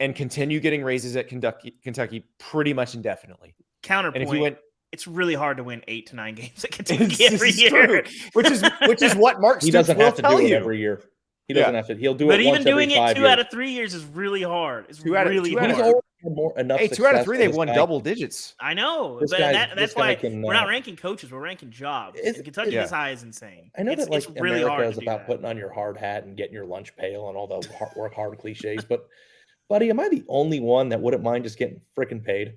and continue getting raises at Kentucky pretty much indefinitely. Counterpoint. And if you went, it's really hard to win 8 to 9 games at Kentucky every year. Which is what Mark Stoops will tell you every year. He doesn't have to. He'll do it. But even once doing every 5 it 2 years. out of 3 years is really hard. It's really hard. He's already had enough. Hey, 2 out of 3 they've won double digits. I know, but that's why we're not ranking coaches. We're ranking jobs. Kentucky this high is insane. I know that like really America is about putting on your hard hat and getting your lunch pail and all the work hard cliches, but. Buddy, am I the only one that wouldn't mind just getting freaking paid?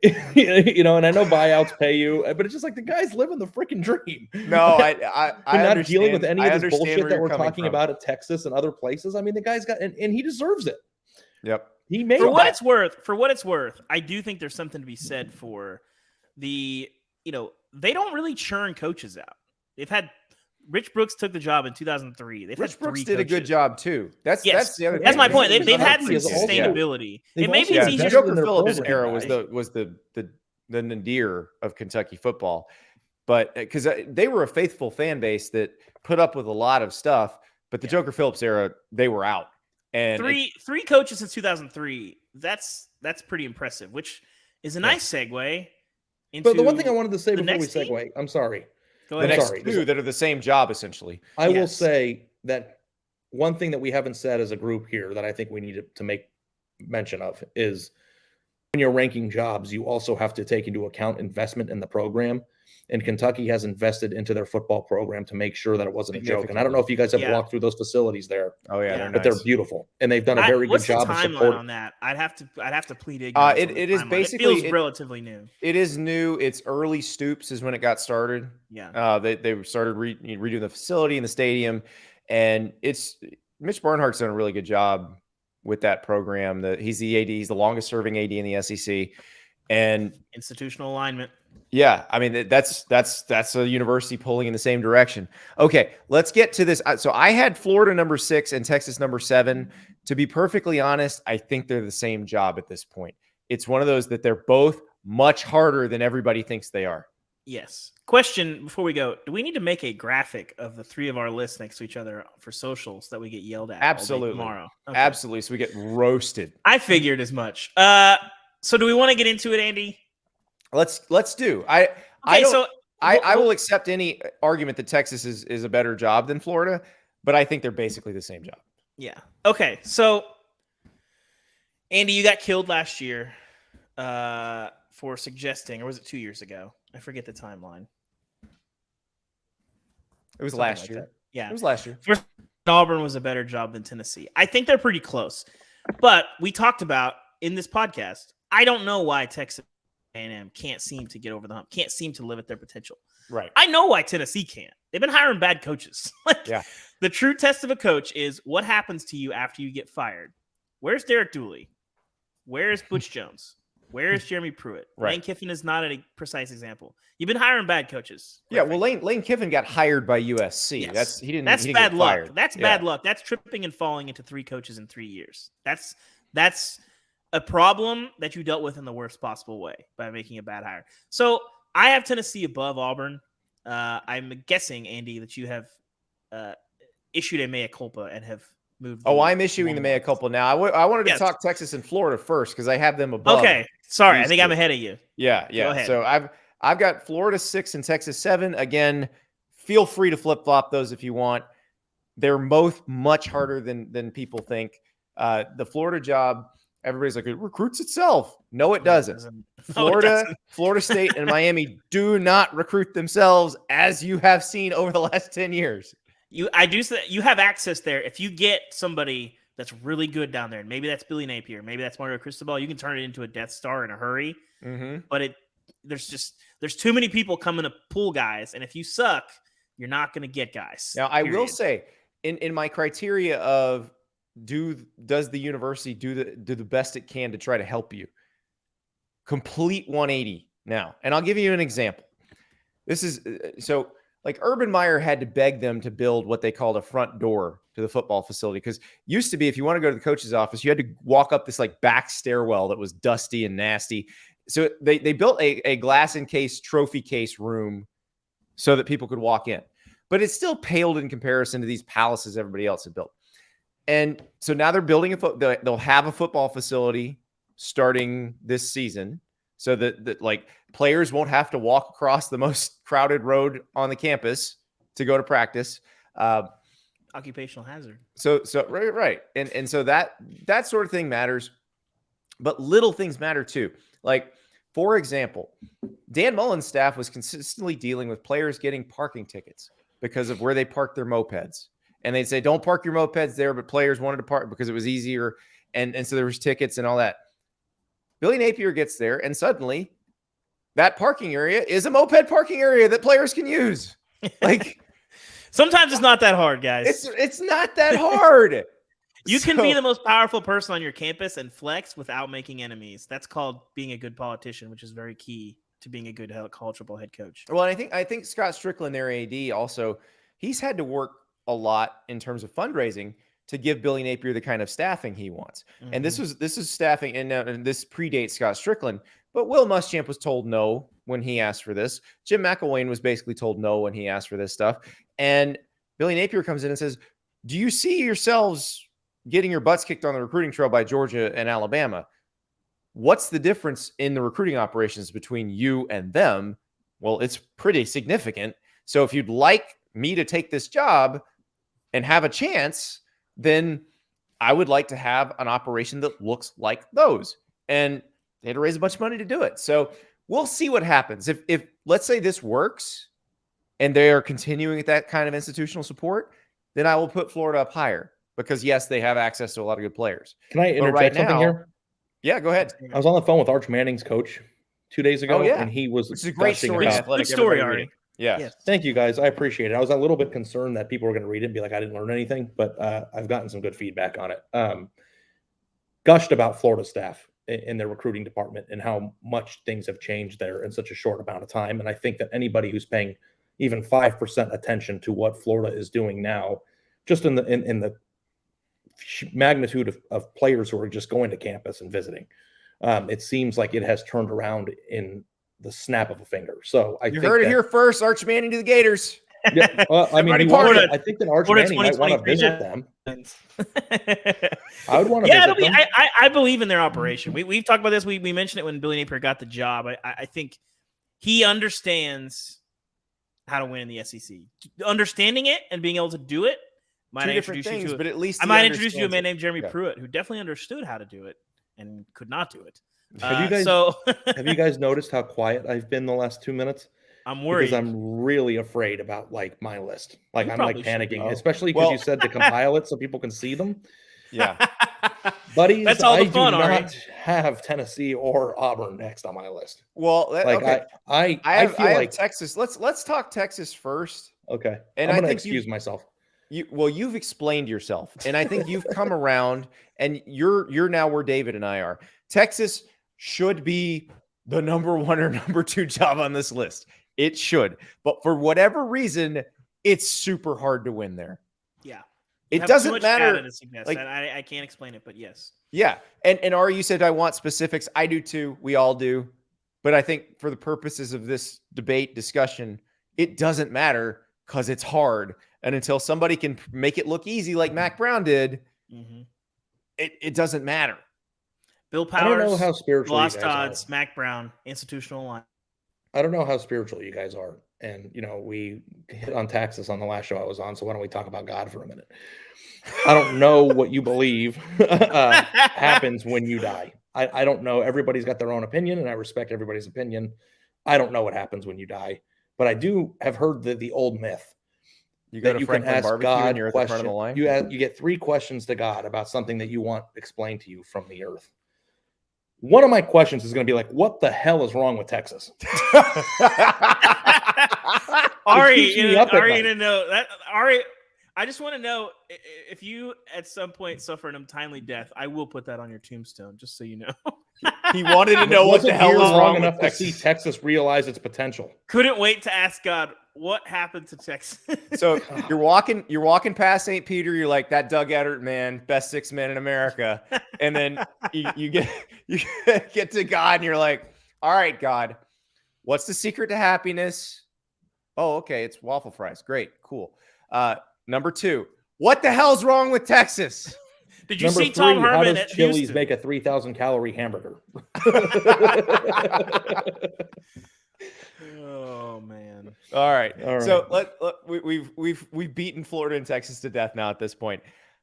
And I know buyouts pay you, but it's just like the guy's living the freaking dream. No, I'm not dealing with any of this bullshit that we're talking about at Texas and other places. I mean, the guy's got, and he deserves it. Yep. He made for what it's worth, I do think there's something to be said for they don't really churn coaches out. They've had Rich Brooks took the job in 2003. Rich Brooks did a good job too. That's the other thing. That's my point. They've had some sustainability. It maybe it's easier. Joker Phillips' era was the nadir of Kentucky football, but because they were a faithful fan base that put up with a lot of stuff. But the Joker Phillips era, they were out. And three coaches since 2003. That's pretty impressive. Which is a nice segue into. But the one thing I wanted to say before we segue, I'm sorry. The next 2 that are the same job, essentially. I will say that one thing that we haven't said as a group here that I think we need to make mention of is when you're ranking jobs, you also have to take into account investment in the program. And Kentucky has invested into their football program to make sure that it wasn't a joke. And I don't know if you guys have walked through those facilities there. Oh yeah, but they're beautiful, and they've done a very good job of supporting on that. I'd have to plead ignorance. It is basically it feels relatively new. It is new. It's early Stoops is when it got started. Yeah. They started redoing the facility and the stadium, and it's Mitch Barnhart's done a really good job with that program. He's the AD. He's the longest serving AD in the SEC, and institutional alignment. Yeah, I mean that's a university pulling in the same direction. Okay, let's get to this. So I had Florida number 6 and Texas number 7. To be perfectly honest, I think they're the same job at this point. It's one of those that they're both much harder than everybody thinks they are. Yes. Question before we go: do we need to make a graphic of the 3 of our lists next to each other for socials that we get yelled at? Absolutely. Tomorrow. Okay. Absolutely. So we get roasted. I figured as much. So do we want to get into it, Andy? Let's do. I will accept any argument that Texas is a better job than Florida, but I think they're basically the same job. Yeah. Okay. So, Andy, you got killed last year for suggesting, or was it 2 years ago? I forget the timeline. It was last year. Yeah. It was last year. First, Auburn was a better job than Tennessee. I think they're pretty close. But we talked about in this podcast, I don't know why Texas A&M can't seem to get over the hump, can't seem to live at their potential. Right. I know why Tennessee can't. They've been hiring bad coaches. The true test of a coach is what happens to you after you get fired. Where's Derek Dooley? Where's Butch Jones? Where is Jeremy Pruitt? Right. Lane Kiffin is not a precise example. You've been hiring bad coaches. Yeah, well, Lane Kiffin got hired by USC. Yes. That's he didn't bad get luck. fired. That's bad luck. That's tripping and falling into 3 coaches in 3 years. That's a problem that you dealt with in the worst possible way by making a bad hire. So I have Tennessee above Auburn. I'm guessing, Andy, that you have issued a mea culpa and have moved. I'm issuing the mea culpa now. I wanted to talk Texas and Florida first because I have them above. Okay, sorry, I think I'm ahead of you. Yeah. Go ahead. So I've got Florida 6 and Texas 7. Again, feel free to flip flop those if you want. They're both much harder than people think. The Florida job, everybody's like, it recruits itself. No, it doesn't. Florida State and Miami do not recruit themselves, as you have seen over the last 10 years. You have access there. If you get somebody that's really good down there, and maybe that's Billy Napier, maybe that's Mario Cristobal, you can turn it into a Death Star in a hurry. Mm-hmm. But there's too many people coming to pull guys, and if you suck, you're not going to get guys. Now, I will say, in my criteria of does the university do the best it can to try to help you? Complete 180 now. And I'll give you an example. This is so like Urban Meyer had to beg them to build what they called a front door to the football facility. Because used to be, if you want to go to the coach's office, you had to walk up this like back stairwell that was dusty and nasty. So they built a glass encased trophy case room so that people could walk in. But it still paled in comparison to these palaces everybody else had built. And so now they're building they'll have a football facility starting this season so that like players won't have to walk across the most crowded road on the campus to go to practice. Occupational hazard. So right. And so that sort of thing matters, but little things matter too. Like, for example, Dan Mullen's staff was consistently dealing with players getting parking tickets because of where they parked their mopeds. And they'd say, don't park your mopeds there, but players wanted to park because it was easier. And so there was tickets and all that. Billy Napier gets there, and suddenly that parking area is a moped parking area that players can use. Like, sometimes it's not that hard, guys. It's not that hard. You can be the most powerful person on your campus and flex without making enemies. That's called being a good politician, which is very key to being a good cultural head coach. Well, I think Scott Strickland, their AD, also, he's had to work a lot in terms of fundraising to give Billy Napier the kind of staffing he wants. Mm-hmm. And this is staffing, and this predates Scott Strickland, but Will Muschamp was told no when he asked for this. Jim McElwain was basically told no when he asked for this stuff. And Billy Napier comes in and says, do you see yourselves getting your butts kicked on the recruiting trail by Georgia and Alabama? What's the difference in the recruiting operations between you and them? Well, it's pretty significant. So if you'd like me to take this job and have a chance, then I would like to have an operation that looks like those. And they had to raise a bunch of money to do it. So we'll see what happens. If let's say this works and they are continuing at that kind of institutional support, then I will put Florida up higher because, yes, they have access to a lot of good players. Can I interject something here? Yeah, go ahead. I was on the phone with Arch Manning's coach 2 days ago, and he was Which is a great story. Good story, Artie. Yeah. Yes. Thank you, guys. I appreciate it. I was a little bit concerned that people were going to read it and be like, I didn't learn anything, but I've gotten some good feedback on it. Gushed about Florida staff in their recruiting department and how much things have changed there in such a short amount of time. And I think that anybody who's paying even 5% attention to what Florida is doing now, just in the magnitude of players who are just going to campus and visiting, it seems like it has turned around in the snap of a finger. So you heard it here first. Arch Manning to the Gators. Yeah, well, I mean, I think that Arch Manning might want to visit them. I would want to visit them. I believe in their operation. We've talked about this. We mentioned it when Billy Napier got the job. I think he understands how to win in the SEC. Understanding it and being able to do it might introduce you to. But at least I might introduce you to a man named Jeremy Pruitt, who definitely understood how to do it and could not do it. Have you guys noticed how quiet I've been the last 2 minutes? I'm worried because I'm really afraid about like my list. Like I'm like panicking, especially because you said to compile it so people can see them. Yeah, buddies, that's all the fun. I do not have Tennessee or Auburn next on my list. Well, like I feel like Texas. Let's talk Texas first. Okay, and I'm gonna excuse myself. You've explained yourself, and I think you've come around, and you're now where David and I are. Texas should be the number 1 or number 2 job on this list. It should, but for whatever reason, it's super hard to win there. Yeah, it doesn't matter. Like, I can't explain it, but yes. Yeah, and Ari, you said I want specifics. I do too. We all do, but I think for the purposes of this debate discussion, it doesn't matter because it's hard. And until somebody can make it look easy, like Mac Brown did, it doesn't matter. Bill Powers, I don't know how spiritual Lost you guys Odds, Mac Brown, institutional line. I don't know how spiritual you guys are. And, we hit on taxes on the last show I was on. So why don't we talk about God for a minute? I don't know what you believe happens when you die. I don't know. Everybody's got their own opinion, and I respect everybody's opinion. I don't know what happens when you die. But I do have heard the old myth. You go to Franklin Barbecue and you're at the front of the line? You get 3 questions to God about something that you want explained to you from the earth. One of my questions is going to be like, what the hell is wrong with Texas? Ari, to know that Ari, I just want to know if you at some point suffer an untimely death, I will put that on your tombstone, just so you know. He wanted to know what the hell was wrong enough to see Texas realize its potential. Couldn't wait to ask God what happened to Texas. So you're walking past St. Peter. You're like, that Doug Edert man, best 6 men in America. And then you get to God and you're like, all right, God, what's the secret to happiness? Oh, okay. It's waffle fries. Great. Cool. Number 2, what the hell's wrong with Texas? Did you see Tom Herman at Chili's Houston? Make a 3,000 calorie hamburger? Oh man! All right. So we've beaten Florida and Texas to death now at this point.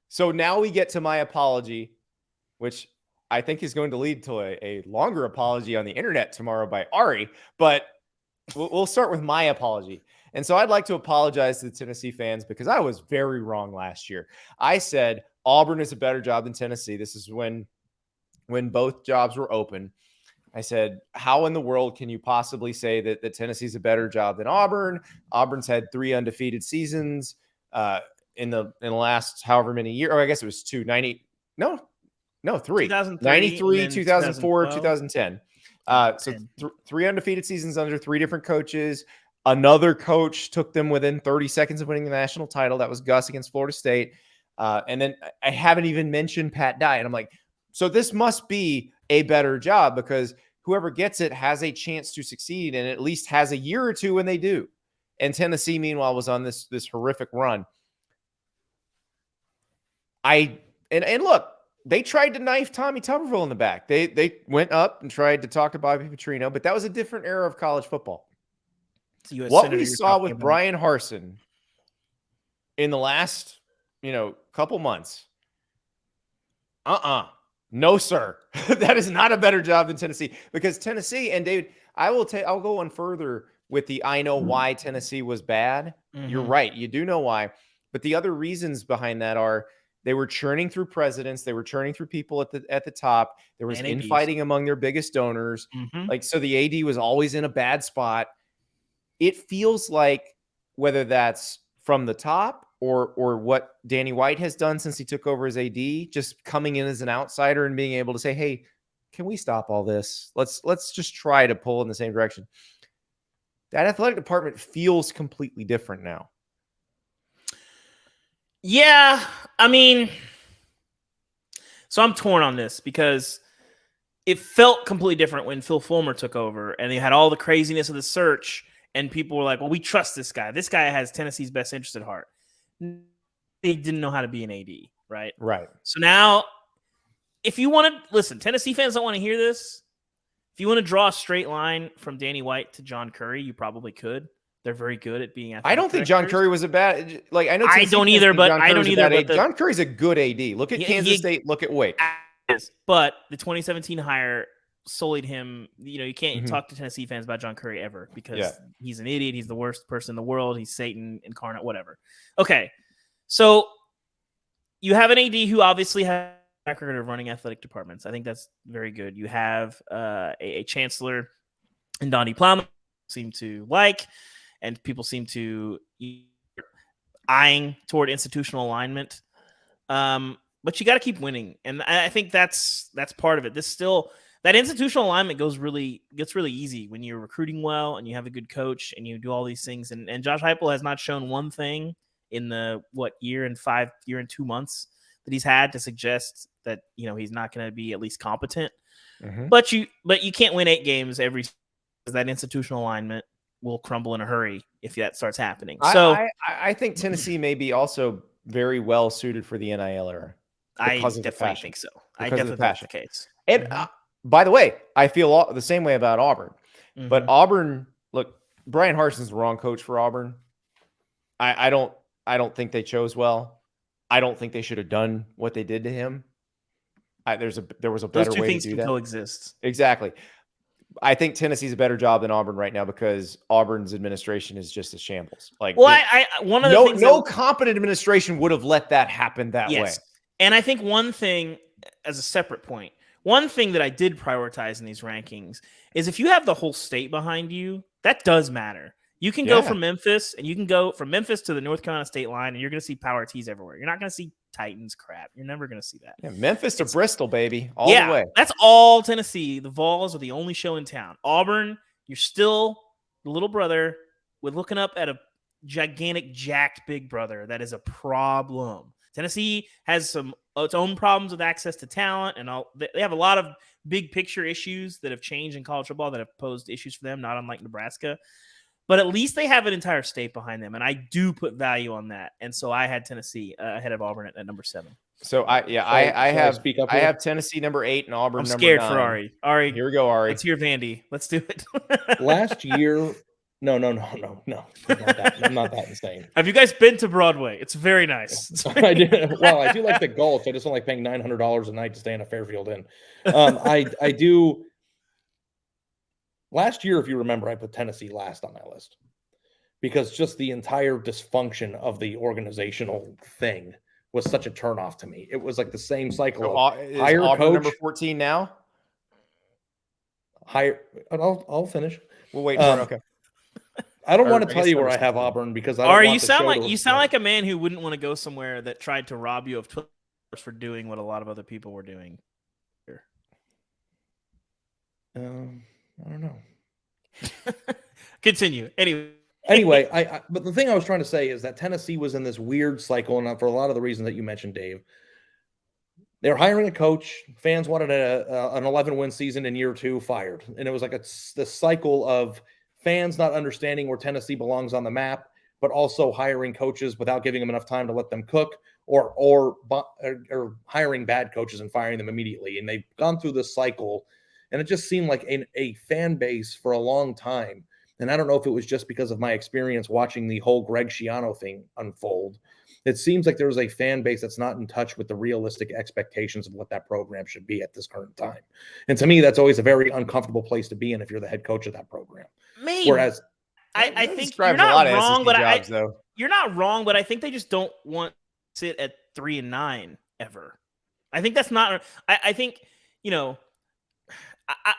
So now we get to my apology, which I think is going to lead to a longer apology on the internet tomorrow by Ari. But we'll start with my apology. And so I'd like to apologize to the Tennessee fans because I was very wrong last year. I said Auburn is a better job than Tennessee. This is when both jobs were open. I said, how in the world can you possibly say that Tennessee's a better job than Auburn? Auburn's had 3 undefeated seasons in the last however many years. Or I guess it was 3. 93, 2004, 2010. So 3 undefeated seasons under 3 different coaches. Another coach took them within 30 seconds of winning the national title. That was Gus against Florida State. And then I haven't even mentioned Pat Dye. And I'm like, so this must be a better job because whoever gets it has a chance to succeed and at least has a year or 2 when they do. And Tennessee, meanwhile, was on this horrific run. And look, they tried to knife Tommy Tuberville in the back. They went up and tried to talk to Bobby Petrino, but that was a different era of college football. What we saw with Brian Harsin in the last, couple months, no, sir. That is not a better job than Tennessee because Tennessee and David, I'll go one further with the I know why Tennessee was bad. Mm-hmm. You're right. You do know why. But the other reasons behind that are they were churning through presidents. They were churning through people at the top. There was infighting among their biggest donors. Mm-hmm. So the AD was always in a bad spot. It feels like whether that's from the top or what Danny White has done since he took over as AD, just coming in as an outsider and being able to say, hey, can we stop all this? Let's just try to pull in the same direction. That athletic department feels completely different now. Yeah, so I'm torn on this because it felt completely different when Phil Fulmer took over and they had all the craziness of the search and people were like, well, we trust this guy. This guy has Tennessee's best interest at heart. They didn't know how to be an AD, right? Right. So now, if you want to listen, Tennessee fans don't want to hear this. If you want to draw a straight line from Danny White to John Curry, you probably could. They're very good at being athletic. I don't think John Currie was a bad. Like I know I don't either, but I don't either. But John Currie's a good AD. Look at Kansas State. Look at Wake. But the 2017 hire sullied him. You can't talk to Tennessee fans about John Currie ever because he's an idiot. He's the worst person in the world. He's Satan incarnate. Whatever. Okay, so you have an AD who obviously has a record of running athletic departments. I think that's very good. You have a chancellor in Donnie Plowman seem to like. And people seem to eyeing toward institutional alignment. But you got to keep winning. And I think that's part of it. That institutional alignment gets really easy when you're recruiting well and you have a good coach and you do all these things. And Josh Heupel has not shown one thing in the year and 2 months that he's had to suggest that, he's not going to be at least competent. Mm-hmm. But you can't win 8 games every season. That institutional alignment will crumble in a hurry if that starts happening. So I think Tennessee may be also very well suited for the NIL era. I definitely think so. I definitely think that's the case. And by the way, I feel the same way about Auburn. Mm-hmm. But Auburn, look, Brian Harson's the wrong coach for Auburn. I don't think they chose well. I don't think they should have done what they did to him. There was a better way to do that. Those two things can coexist. Exactly. I think Tennessee's a better job than Auburn right now because Auburn's administration is just a shambles. One of the things no competent administration would have let that happen that way. And I think one thing, as a separate point, one thing that I did prioritize in these rankings is if you have the whole state behind you, that does matter. You can go from Memphis, and you can go from Memphis to the North Carolina state line, and you're going to see power T's everywhere. You're not going to see Titans crap. You're never going to see that. Yeah, Memphis to Bristol, baby, all the way. That's all Tennessee. The Vols are the only show in town. Auburn, you're still the little brother with looking up at a gigantic, jacked big brother. That is a problem. Tennessee has its own problems with access to talent, and they have a lot of big picture issues that have changed in college football that have posed issues for them, not unlike Nebraska. But at least they have an entire state behind them, and I do put value on that. And so I had Tennessee ahead of Auburn at number 7. So I have Tennessee number 8 and Auburn number 9. I'm scared for Ari. Ari, here we go, Ari. Let's hear Vandy. Let's do it. Last year, no. I'm not that insane. Have you guys been to Broadway? It's very nice. I do. Well, I do like the Gulch. I just don't like paying $900 a night to stay in a Fairfield Inn. I do. Last year, if you remember, I put Tennessee last on my list because just the entire dysfunction of the organizational thing was such a turnoff to me. It was like the same cycle. So, hire coach number 14 now. I'll finish. We'll wait for it. Okay. I don't want to tell you where I have Auburn because I don't want you sound like a man who wouldn't want to go somewhere that tried to rob you of $12 for doing what a lot of other people were doing. Here. I don't know. Continue. Anyway, but the thing I was trying to say is that Tennessee was in this weird cycle, and for a lot of the reasons that you mentioned, Dave, they were hiring a coach. Fans wanted an 11-win season in year 2, fired, and it was like this cycle of fans not understanding where Tennessee belongs on the map, but also hiring coaches without giving them enough time to let them cook, or hiring bad coaches and firing them immediately. And they've gone through this cycle. And it just seemed like a fan base for a long time. And I don't know if it was just because of my experience watching the whole Greg Schiano thing unfold. It seems like there's a fan base that's not in touch with the realistic expectations of what that program should be at this current time. And to me, that's always a very uncomfortable place to be in if you're the head coach of that program. Maybe. Whereas I think you're not wrong, but you're not wrong, but I think they just don't want to sit at 3 and 9 ever. I think that's not. I think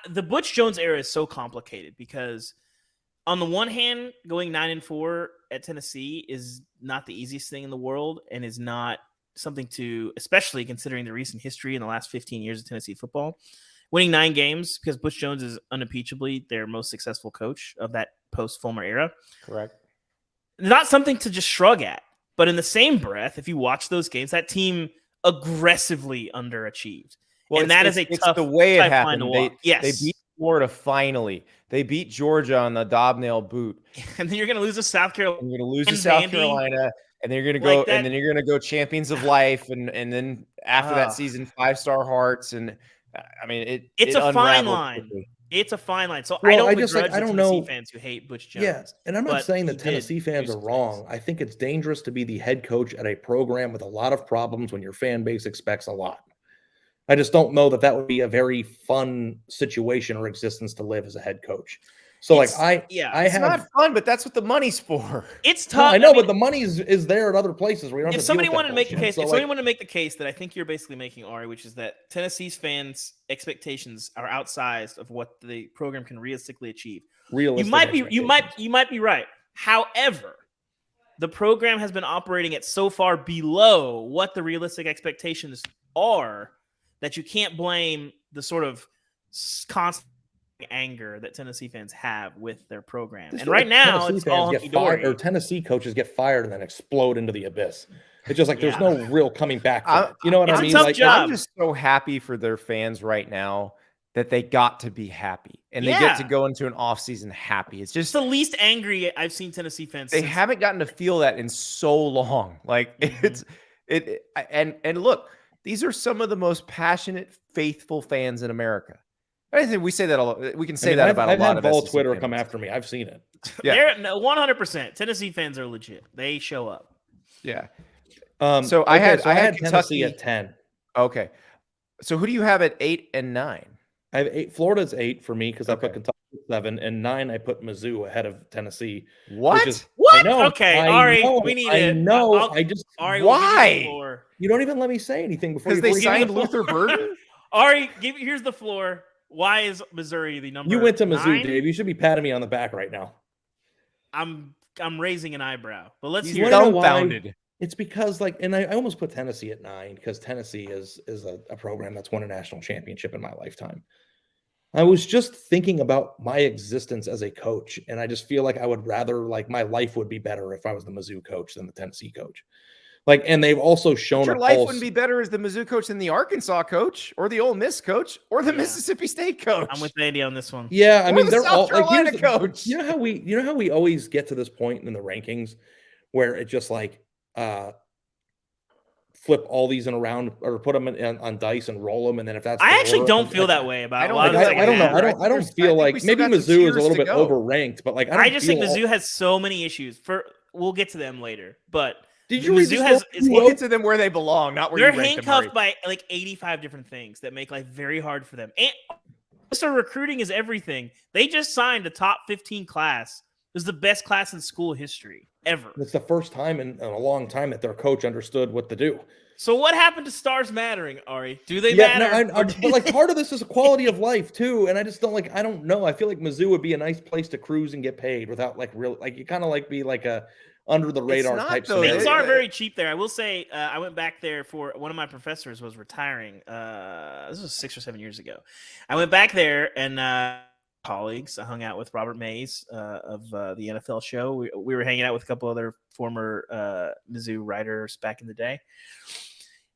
the Butch Jones era is so complicated because on the one hand, going 9 and 4 at Tennessee is not the easiest thing in the world and is not something to, especially considering the recent history in the last 15 years of Tennessee football. Winning 9 games because Butch Jones is unimpeachably their most successful coach of that post-Fulmer era. Correct. Not something to just shrug at. But in the same breath, if you watch those games, that team aggressively underachieved. Well, and that is tough the way it happened. Yes. They beat Florida finally. They beat Georgia on the Dobnail boot. And then you're going to lose to South Carolina. And you're going to lose to South Carolina. And then you're going to go, and then you're going to go champions of life. And then after that season, 5-star hearts. And I mean, it's a fine line. Quickly. It's a fine line. So I don't begrudge the Tennessee fans who hate Butch Jones. Yeah, and I'm not saying that Tennessee fans are wrong. I think it's dangerous to be the head coach at a program with a lot of problems when your fan base expects a lot. I just don't know that would be a very fun situation or existence to live as a head coach. So it's not fun, but that's what the money's for. It's tough. No, I know, but the money is there at other places where you don't. If somebody wanted to make a case, somebody wanted to make the case that I think you're basically making, Ari, which is that Tennessee's fans' expectations are outsized of what the program can realistically achieve. You might be right. However, the program has been operating at so far below what the realistic expectations are that you can't blame the sort of constant anger that Tennessee fans have with their program. And right now, it's all hunky-dory. Or Tennessee coaches get fired and then explode into the abyss. It's just like there's no real coming back from it. You know what I mean? Like, I'm just so happy for their fans right now that they got to be happy and they get to go into an offseason happy. It's just the least angry I've seen Tennessee fans. They haven't gotten to feel that in so long. Like and look, these are some of the most passionate, faithful fans in America. I think we say that we can say that about a lot of Vol Twitter come after me. I've seen it. Yeah, 100%. Tennessee fans are legit. They show up. Yeah. So I had Kentucky Tennessee at 10. Okay. So who do you have at 8 and 9? I have 8. Florida's 8 for me because I put Kentucky at 7, and 9 I put Mizzou ahead of Tennessee. What? What? Okay, Ari, we need it. I know. Ari, why? You don't even let me say anything before because they signed Luther Burden. Ari, here's the floor. Why is Missouri the number? You went to Mizzou, 9? Dave. You should be patting me on the back right now. I'm raising an eyebrow, but let's hear it. Dumbfounded. It's because and I almost put Tennessee at 9 because Tennessee is a program that's won a national championship in my lifetime. I was just thinking about my existence as a coach, and I just feel like I would rather my life would be better if I was the Mizzou coach than the Tennessee coach. And they've also shown your life wouldn't be better as the Mizzou coach than the Arkansas coach or the Ole Miss coach or the Mississippi State coach. I'm with Andy on this one. Yeah, I mean they're all Carolina coach. You know how we always get to this point in the rankings where it just flip all these in around or put them on dice and roll them, and then if that's I actually don't feel that way about. I don't know. I don't feel like maybe Mizzou is a little bit overranked, but I just think Mizzou has so many issues. We'll get to them later, but. Did you read we'll get to them where they belong, not where they're handcuffed by 85 different things that make life very hard for them. And so recruiting is everything. They just signed a top 15 class. It was the best class in school history ever. It's the first time in a long time that their coach understood what to do. So what happened to stars mattering, Ari? Do they matter? No, but part of this is a quality of life too, and I just don't I don't know. I feel like Mizzou would be a nice place to cruise and get paid without you kind of be a under the radar type scenario. Things are very cheap there. I will say I went back there for one of my professors was retiring. This was 6 or 7 years ago. I went back there and colleagues. I hung out with Robert Mays of the NFL show. We were hanging out with a couple other former Mizzou writers back in the day.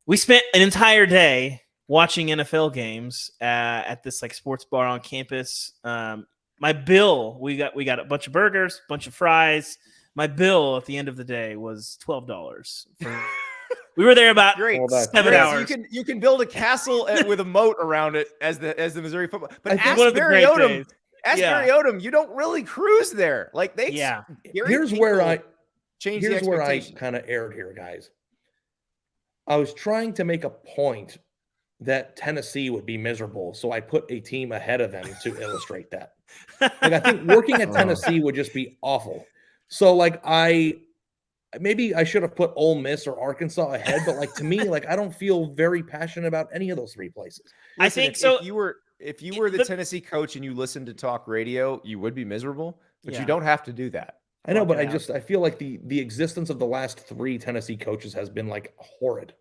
We spent an entire day watching NFL games at this sports bar on campus. My bill, we got a bunch of burgers, a bunch of fries. My bill at the end of the day was $12. We were there about 7 hours. You can build a castle with a moat around it as the Missouri football. But ask Barry Odom, you don't really cruise there. Here's where I kind of erred here, guys. I was trying to make a point that Tennessee would be miserable, so I put a team ahead of them to illustrate that. I think working at Tennessee would just be awful. So maybe I should have put Ole Miss or Arkansas ahead, but to me, I don't feel very passionate about any of those 3 places. I think so. If you were the Tennessee coach and you listened to talk radio, you would be miserable, but you don't have to do that. I know, but I feel like the existence of the last 3 Tennessee coaches has been horrid.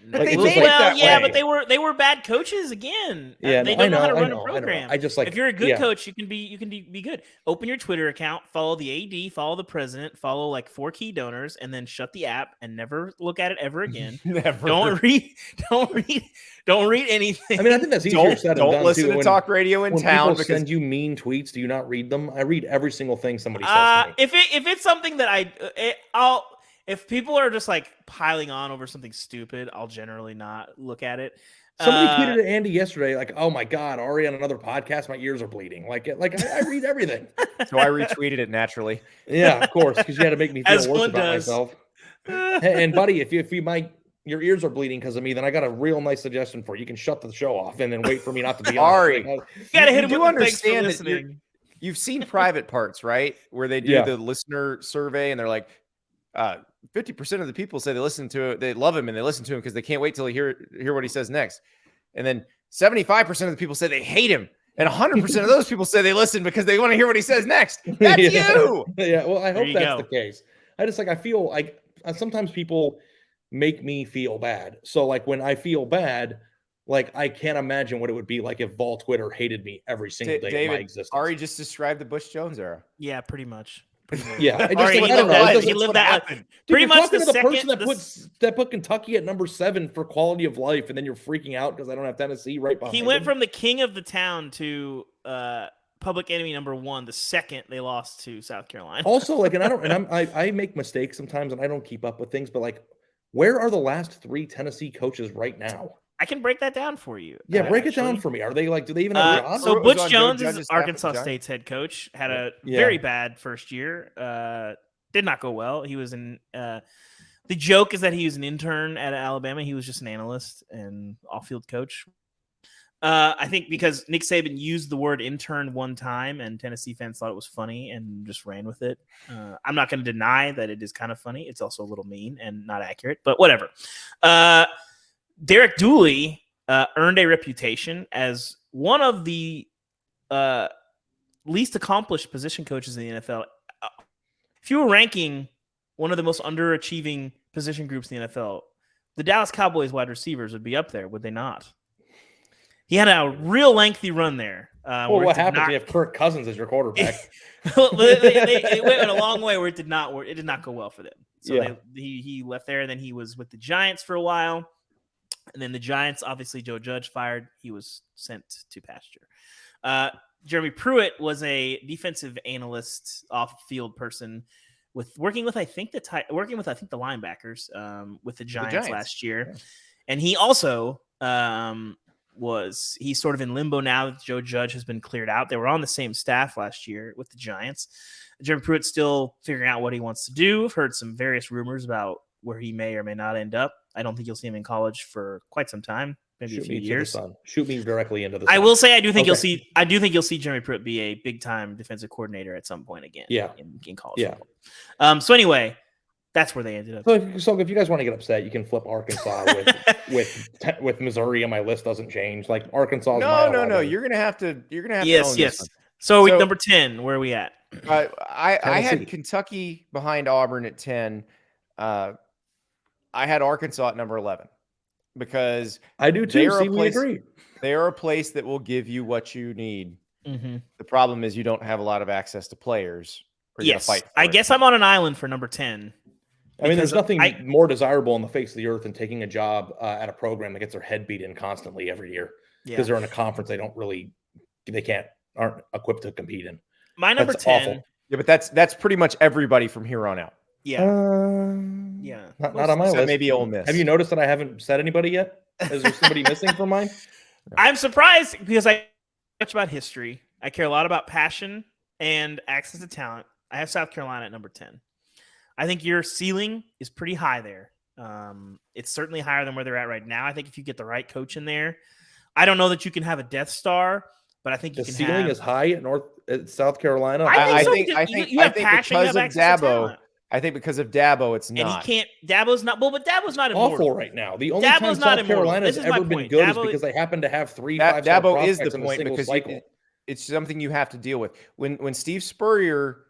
But but they were bad coaches again. Yeah, they don't know how to run a program. I just if you're a good coach, you can be good. Open your Twitter account, follow the AD, follow the president, follow 4 key donors, and then shut the app and never look at it ever again. Never. Don't read anything. I mean, I think that's easier said than done. Don't listen to talk radio in town. People send you mean tweets. Do you not read them? I read every single thing somebody says to me. If it's something that I'll. If people are just piling on over something stupid, I'll generally not look at it. Somebody tweeted at Andy yesterday, like, "Oh my God, Ari on another podcast, my ears are bleeding." Like I read everything, so I retweeted it naturally. Yeah, of course, because you had to make me feel worse about myself. And buddy, if your ears are bleeding because of me, then I got a real nice suggestion for you. You can shut the show off and then wait for me not to be on. Ari, you gotta hit him with understand that you've seen Private Parts, right? Where they do the listener survey and they're like, 50% of the people say they listen to it, they love him and they listen to him because they can't wait till they hear what he says next. And then 75% of the people say they hate him. And 100% of those people say they listen because they want to hear what he says next. That's you. Yeah. Well, I hope that's the case. I feel like sometimes people make me feel bad. So like when I feel bad, like I can't imagine what it would be like if Vol Twitter hated me every single day of my existence. Ari just described the Bush Jones era. Yeah, pretty much. Yeah, I just I don't know. He lived that. Dude, pretty much the person that put Kentucky at number 7 for quality of life, and then you're freaking out because I don't have Tennessee right behind. He went from the king of the town to public enemy number 1. The second they lost to South Carolina. Also, like, I make mistakes sometimes, and I don't keep up with things. But like, where are the last 3 Tennessee coaches right now? I can break that down for you. Yeah, break it down for me. Are they like? Do they even have jobs? So Butch Jones is Arkansas State's head coach. Had a very bad first year. Did not go well. He was in. The joke is that he was an intern at Alabama. He was just an analyst and off-field coach. I think because Nick Saban used the word intern one time, and Tennessee fans thought it was funny and just ran with it. I'm not going to deny that it is kind of funny. It's also a little mean and not accurate, but whatever. Derek Dooley earned a reputation as one of the least accomplished position coaches in the NFL. If you were ranking one of the most underachieving position groups in the NFL, the Dallas Cowboys wide receivers would be up there, would they not? He had a real lengthy run there. Well, what happens if you have Kirk Cousins as your quarterback? They went a long way where it did not work. It did not go well for them. So he left there, and then he was with the Giants for a while. And then the Giants, obviously, Joe Judge fired. He was sent to pasture. Jeremy Pruitt was a defensive analyst, off-field person, working with I think the linebackers with the Giants last year, and he also he's sort of in limbo now that Joe Judge has been cleared out. They were on the same staff last year with the Giants. Jeremy Pruitt's still figuring out what he wants to do. I've heard some various rumors about where he may or may not end up. I don't think you'll see him in college for quite some time, maybe a few years. Shoot me directly into the sun. I will say I do think you'll see Jeremy Pruitt be a big time defensive coordinator at some point again. Yeah. In college. Yeah. So anyway, that's where they ended up. So if you guys want to get upset, you can flip Arkansas with Missouri, and my list doesn't change. Like Arkansas. No. You're gonna have to. Yes. So number 10, where are we at? I had Kentucky behind Auburn at 10. I had Arkansas at number 11 because I do too. We agree. They are a place that will give you what you need. Mm-hmm. The problem is you don't have a lot of access to players. Yes, I guess I'm on an island for number 10. I mean, there's nothing more desirable on the face of the earth than taking a job at a program that gets their head beat in constantly every year because they're in a conference aren't equipped to compete in. My number 10. Awful. Yeah, but that's pretty much everybody from here on out. Yeah. Not on my list. Maybe Ole Miss. Have you noticed that I haven't said anybody yet? Is there somebody missing from mine? I'm surprised because I much about history. I care a lot about passion and access to talent. I have South Carolina at number 10. I think your ceiling is pretty high there. It's certainly higher than where they're at right now. I think if you get the right coach in there, I don't know that you can have a Death Star, but I think the ceiling is high at South Carolina. I think because of Dabo. I think because of Dabo, it's not. And he can't. Dabo's not. Well, but Dabo's not immortal. Awful right now. The only time South Carolina has ever been good is because they happen to have 3 5-star Dabo is prospects the point in a because cycle. It's something you have to deal with. When Steve Spurrier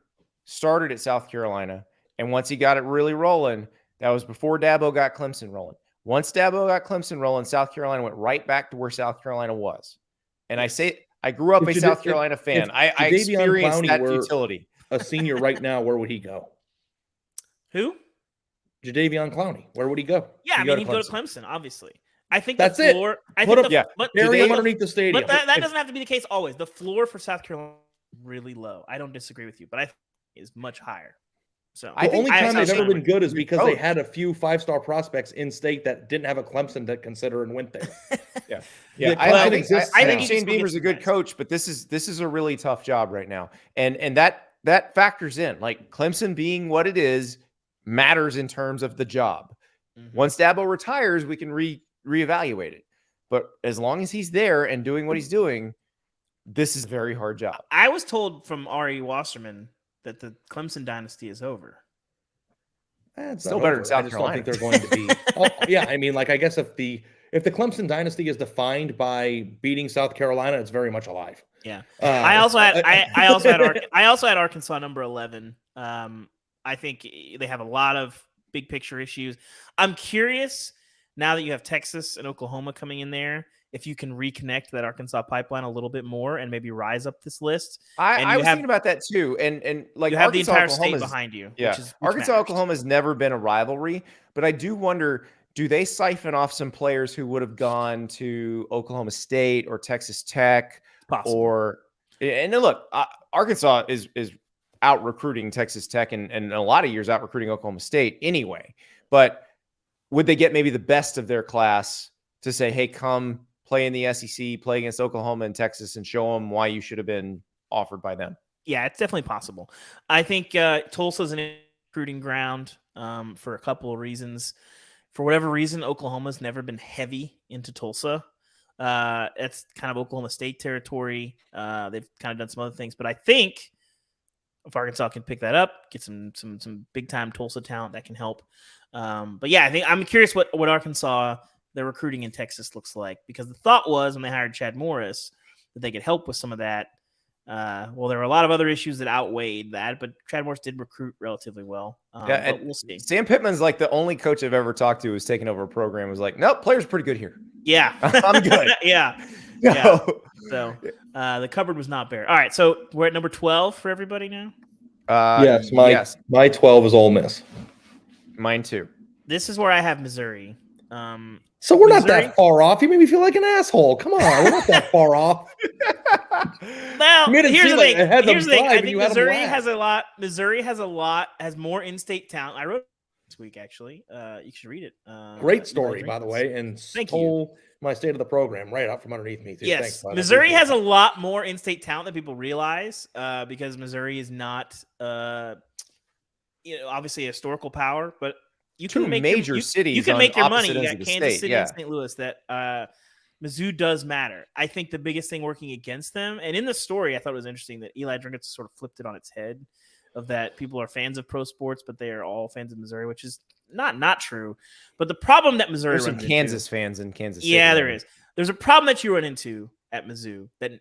started at South Carolina, and once he got it really rolling, that was before Dabo got Clemson rolling. Once Dabo got Clemson rolling, South Carolina went right back to where South Carolina was. And I grew up a South Carolina fan. I experienced that futility. A senior right now, where would he go? Who? Jadeveon Clowney. Where would he go? Yeah, he'd go to Clemson, obviously. I think that's the floor. Bury him underneath the stadium. But that doesn't have to be the case always. The floor for South Carolina is really low. I don't disagree with you, but I think is much higher. So the only time they've ever been good is because they had a few 5-star prospects in state that didn't have a Clemson to consider and went there. I think Shane Beamer's a good coach, but this is a really tough job right now, and that factors in. Like Clemson being what it is matters in terms of the job. Mm-hmm. Once Dabo retires, we can reevaluate it. But as long as he's there and doing what he's doing, this is a very hard job. I was told from Ari Wasserman that the Clemson dynasty is over. It's still better than South Carolina. I don't think they're going to be. I mean, like, I guess if the Clemson dynasty is defined by beating South Carolina, it's very much alive. Yeah. I also had Arkansas number 11. I think they have a lot of big picture issues. I'm curious now that you have Texas and Oklahoma coming in there, if you can reconnect that Arkansas pipeline a little bit more and maybe rise up this list. I was thinking about that too. And like you have Arkansas, the entire state behind you. Yeah. Which Arkansas, matters. Oklahoma has never been a rivalry, but I do wonder, do they siphon off some players who would have gone to Oklahoma State or Texas Tech? Possible. And look, Arkansas is out recruiting Texas Tech and in a lot of years out recruiting Oklahoma State anyway. But would they get maybe the best of their class to say, hey, come play in the SEC, play against Oklahoma and Texas, and show them why you should have been offered by them? Yeah, it's definitely possible. I think Tulsa's an recruiting ground for a couple of reasons. For whatever reason, Oklahoma's never been heavy into Tulsa. It's kind of Oklahoma State territory. They've kind of done some other things, but I think if Arkansas can pick that up, get some big time Tulsa talent, that can help. But yeah, I think I'm curious what Arkansas, their recruiting in Texas looks like, because the thought was when they hired Chad Morris that they could help with some of that. Well, there were a lot of other issues that outweighed that, but Chad Morris did recruit relatively well. But we'll see. Sam Pittman's like the only coach I've ever talked to who's taken over a program was like, nope, players pretty good here. Yeah, I'm good. Yeah. So the cupboard was not bare. All right, so we're at number 12 for everybody now. Yes, my 12 is Ole Miss. Mine too. This is where I have Missouri. So we're not that far off. You made me feel like an asshole. Come on, we're not that far off. Well, here's the thing. I think Missouri has more in-state talent. I wrote it this week, actually. You should read it. Great story, by the way, and stole my state of the program right out from underneath me, too. Yes, thanks, Missouri has a lot more in-state talent than people realize, because Missouri is not, obviously a historical power, but you can make major cities. You can make your money. You got Kansas City and St. Louis. That Mizzou does matter. I think the biggest thing working against them, and in the story, I thought it was interesting that Eli Drinkwitz sort of flipped it on its head, of that people are fans of pro sports, but they are all fans of Missouri, which is not true. But the problem that Missouri runs into, Kansas fans in Kansas City. Yeah, there is. There's a problem that you run into at Mizzou that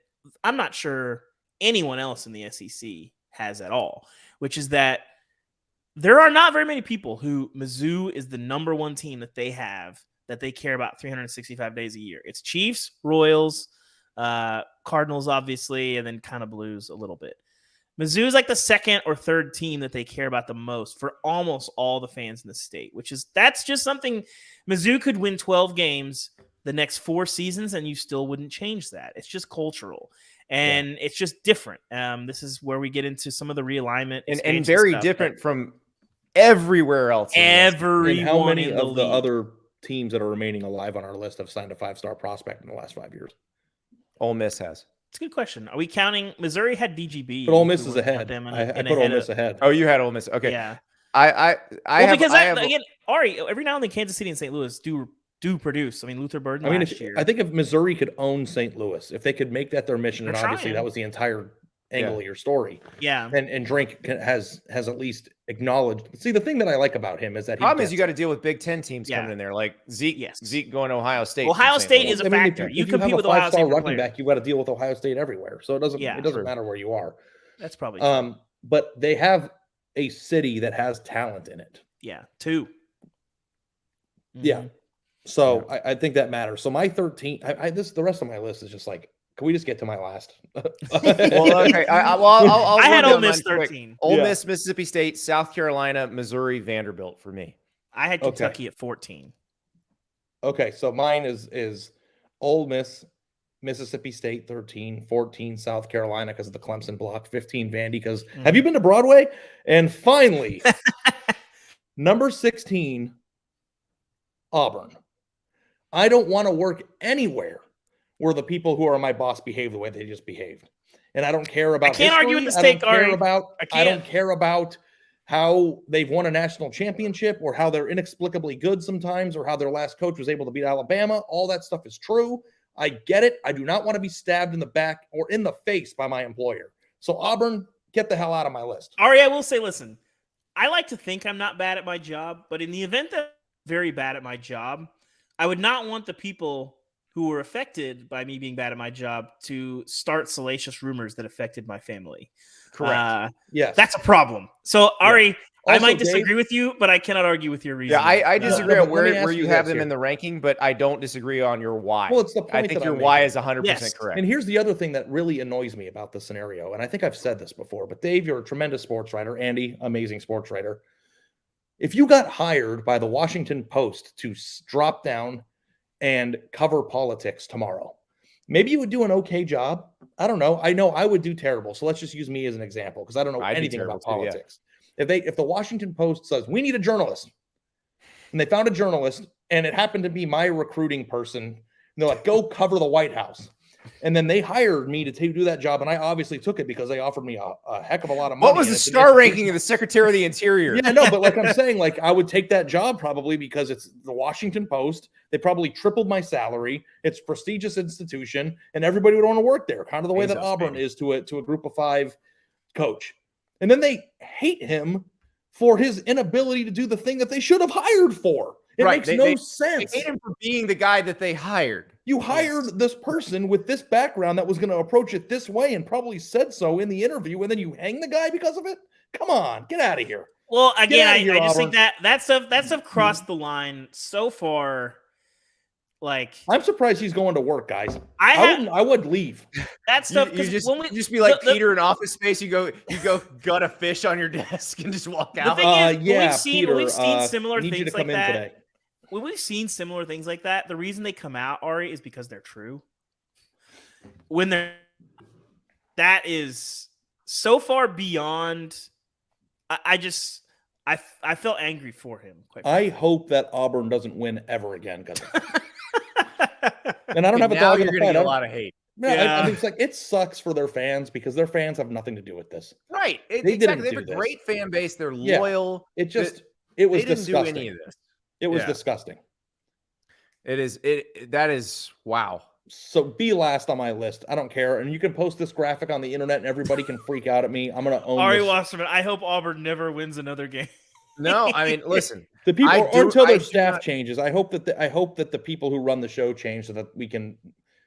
I'm not sure anyone else in the SEC has at all, which is that there are not very many people who Mizzou is the number one team that they have that they care about 365 days a year. It's Chiefs, Royals, Cardinals, obviously, and then kind of Blues a little bit. Mizzou is like the second or third team that they care about the most for almost all the fans in the state, that's just something. Mizzou could win 12 games the next 4 seasons and you still wouldn't change that. It's just cultural. And it's just different. This is where we get into some of the realignment and very different from everywhere else. And how many of the other teams that are remaining alive on our list have signed a 5-star prospect in the last 5 years? Ole Miss has. It's a good question. Are we counting? Missouri had DGB, but Ole Miss is ahead. I put Ole Miss ahead. Oh, you had Ole Miss. Okay. Yeah. Because Ari, every now and then Kansas City and St. Louis do produce. I mean, Luther Burden last year. I think if Missouri could own St. Louis, if they could make that their mission, and obviously that was the entire angle of your story. Yeah. And Drink has at least acknowledged. See, the thing that I like about him is that problem is you got to deal with Big Ten teams coming in there, like Zeke going to Ohio State. Ohio State is a factor. You compete with Ohio State running back, you got to deal with Ohio State everywhere. So it doesn't matter where you are. That's probably true. But they have a city that has talent in it. Yeah, 2. Mm-hmm. Yeah. So I think that matters. So my 13, the rest of my list is just like, can we just get to my last? Well, okay. I'll I had Ole Miss 13. Ole Miss, Mississippi State, South Carolina, Missouri, Vanderbilt for me. I had Kentucky at 14. Okay, so mine is Ole Miss, Mississippi State 13, 14 South Carolina because of the Clemson block, 15 Vandy because have you been to Broadway? And finally, number 16, Auburn. I don't want to work anywhere where the people who are my boss behave the way they just behaved. And I don't care about history. Argue with this take, I don't care about how they've won a national championship or how they're inexplicably good sometimes or how their last coach was able to beat Alabama. All that stuff is true. I get it. I do not want to be stabbed in the back or in the face by my employer. So Auburn, get the hell out of my list. Ari, I will say, listen, I like to think I'm not bad at my job, but in the event that I'm very bad at my job, I would not want the people who were affected by me being bad at my job to start salacious rumors that affected my family. Correct. Yes. That's a problem. So, Ari, also, I might disagree with you, but I cannot argue with your reason. Yeah, I disagree on where you have them in the ranking, but I don't disagree on your why. Well, it's the point I think your why is 100% correct. And here's the other thing that really annoys me about this scenario, and I think I've said this before, but Dave, you're a tremendous sports writer. Andy, amazing sports writer. If you got hired by the Washington Post to drop down and cover politics tomorrow, maybe you would do an okay job. I don't know. I know I would do terrible. So let's just use me as an example because I don't know anything about politics. If the Washington Post says we need a journalist and they found a journalist and it happened to be my recruiting person, and they're like, go cover the White House. And then they hired me to do that job. And I obviously took it because they offered me a heck of a lot of money. What was the star ranking of the Secretary of the Interior? Yeah, no, but like I'm saying, like I would take that job probably because it's the Washington Post. They probably tripled my salary. It's a prestigious institution and everybody would want to work there. Kind of the way that Auburn is to a group of 5 coach. And then they hate him for his inability to do the thing that they should have hired for. It makes no sense. They hate him for being the guy that they hired. You hired this person with this background that was going to approach it this way and probably said so in the interview, and then you hang the guy because of it? Come on, get out of here. Well, again, I just think that stuff crossed the line so far. Like, I'm surprised he's going to work, guys. I would leave. That stuff. You just be like Peter in Office Space. You go gut a fish on your desk and just walk out. The thing is, we've seen similar things like that. Today. When we've seen similar things like that, the reason they come out, Ari, is because they're true. That is so far beyond. I felt angry for him. I hope that Auburn doesn't win ever again because of it. And I don't have a dog in the fight. A lot of hate. No, I mean, it's like it sucks for their fans because their fans have nothing to do with this. Right. They have a great fan base. They're loyal. It was disgusting. Do any of this. It was disgusting. That is wow. So be last on my list. I don't care. And you can post this graphic on the internet and everybody can freak out at me. I'm going to own Ari Wasserman, I hope Auburn never wins another game. No, I mean, listen. The people until their staff changes. I hope that the people who run the show change so that we can.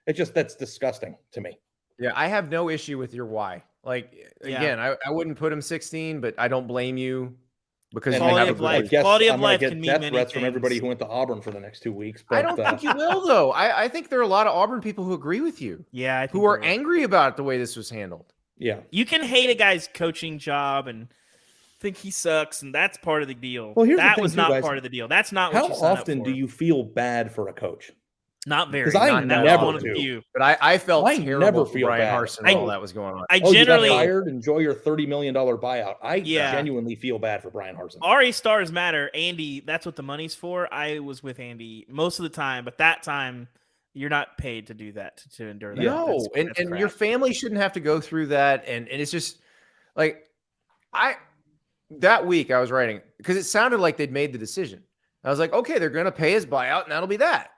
That's disgusting to me. Yeah, I have no issue with your why. Like again, I wouldn't put him 16, but I don't blame you because quality of life. Quality of life can mean many threats from everybody who went to Auburn for the next 2 weeks. But, I don't think you will though. I think there are a lot of Auburn people who agree with you. Yeah, who are angry about the way this was handled. Yeah, you can hate a guy's coaching job and think he sucks, and that's part of the deal. Well, that was not part of the deal. That's not what you signed up for. How often do you feel bad for a coach? Not very. Because I never do. But I felt terrible for Brian Harsin and all that was going on. You got fired? Enjoy your $30 million buyout. I genuinely feel bad for Brian Harsin. Ari stars matter. Andy, that's what the money's for. I was with Andy most of the time, but that time you're not paid to do that, to endure that. No, and your family shouldn't have to go through that. And it's just like that week I was writing because it sounded like they'd made the decision. I was like, okay, they're going to pay his buyout and that'll be that.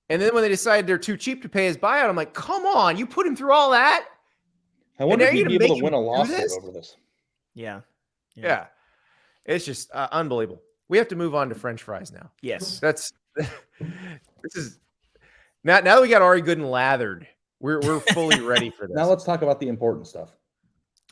And then when they decided they're too cheap to pay his buyout, I'm like, come on, you put him through all that? I wonder if he'd be able to win a lawsuit over this. Yeah. It's just unbelievable. We have to move on to French fries now. Yes. This is now that we got Ari good and lathered, we're fully ready for this. Now let's talk about the important stuff.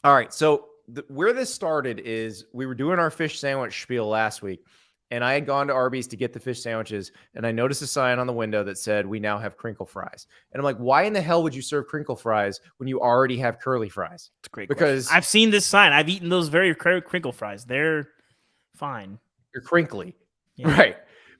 All right. So where this started is we were doing our fish sandwich spiel last week, and I had gone to Arby's to get the fish sandwiches, and I noticed a sign on the window that said, we now have crinkle fries. And I'm like, why in the hell would you serve crinkle fries when you already have curly fries? It's a great question. I've seen this sign. I've eaten those very crinkle fries. They're fine. They're crinkly. Yeah. Right.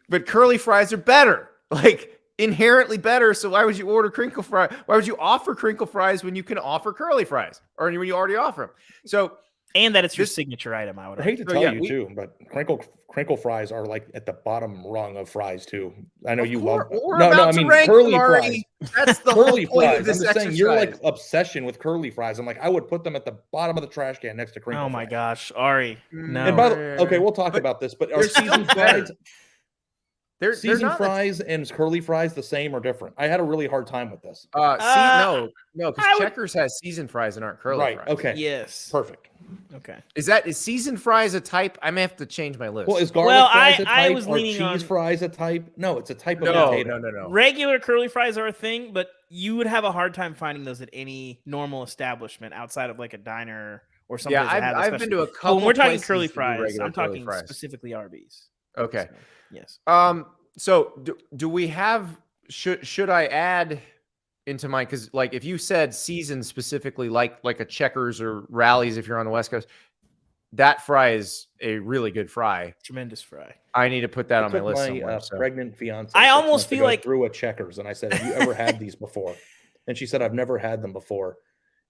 But curly fries are better. Like, inherently better. So why would you order crinkle fries? Why would you offer crinkle fries when you can offer curly fries, or when you already offer them? So, and that it's your signature item. I would hate to tell you too, but crinkle fries are like at the bottom rung of fries too. I know you love them. No, I mean curly fries. That's the curly whole point fries. of this I'm just saying your like obsession with curly fries. I'm like, I would put them at the bottom of the trash can next to crinkle. Oh my gosh, Ari. No. And by the okay, we'll talk about this, but are seasoned fries? Seasoned fries and curly fries the same or different? I had a really hard time with this. No, because Checkers has seasoned fries and aren't curly fries. Okay. Yes. Perfect. Okay. Is seasoned fries a type? I may have to change my list. Well, is garlic fries a type? Or cheese fries a type? No, it's a type of potato. No. Regular curly fries are a thing, but you would have a hard time finding those at any normal establishment outside of like a diner or something. Yeah, I've been to a couple. When we're talking curly fries, I'm talking specifically Arby's. Okay. So, yes. So do we have? Should I add into mine? Because like if you said seasoned specifically, like a Checkers or Rallies, if you're on the West Coast, that fry is a really good fry. Tremendous fry. I need to put that on my list. My pregnant fiance. I almost feel like through a Checkers, and I said, "Have you ever had these before?" And she said, "I've never had them before."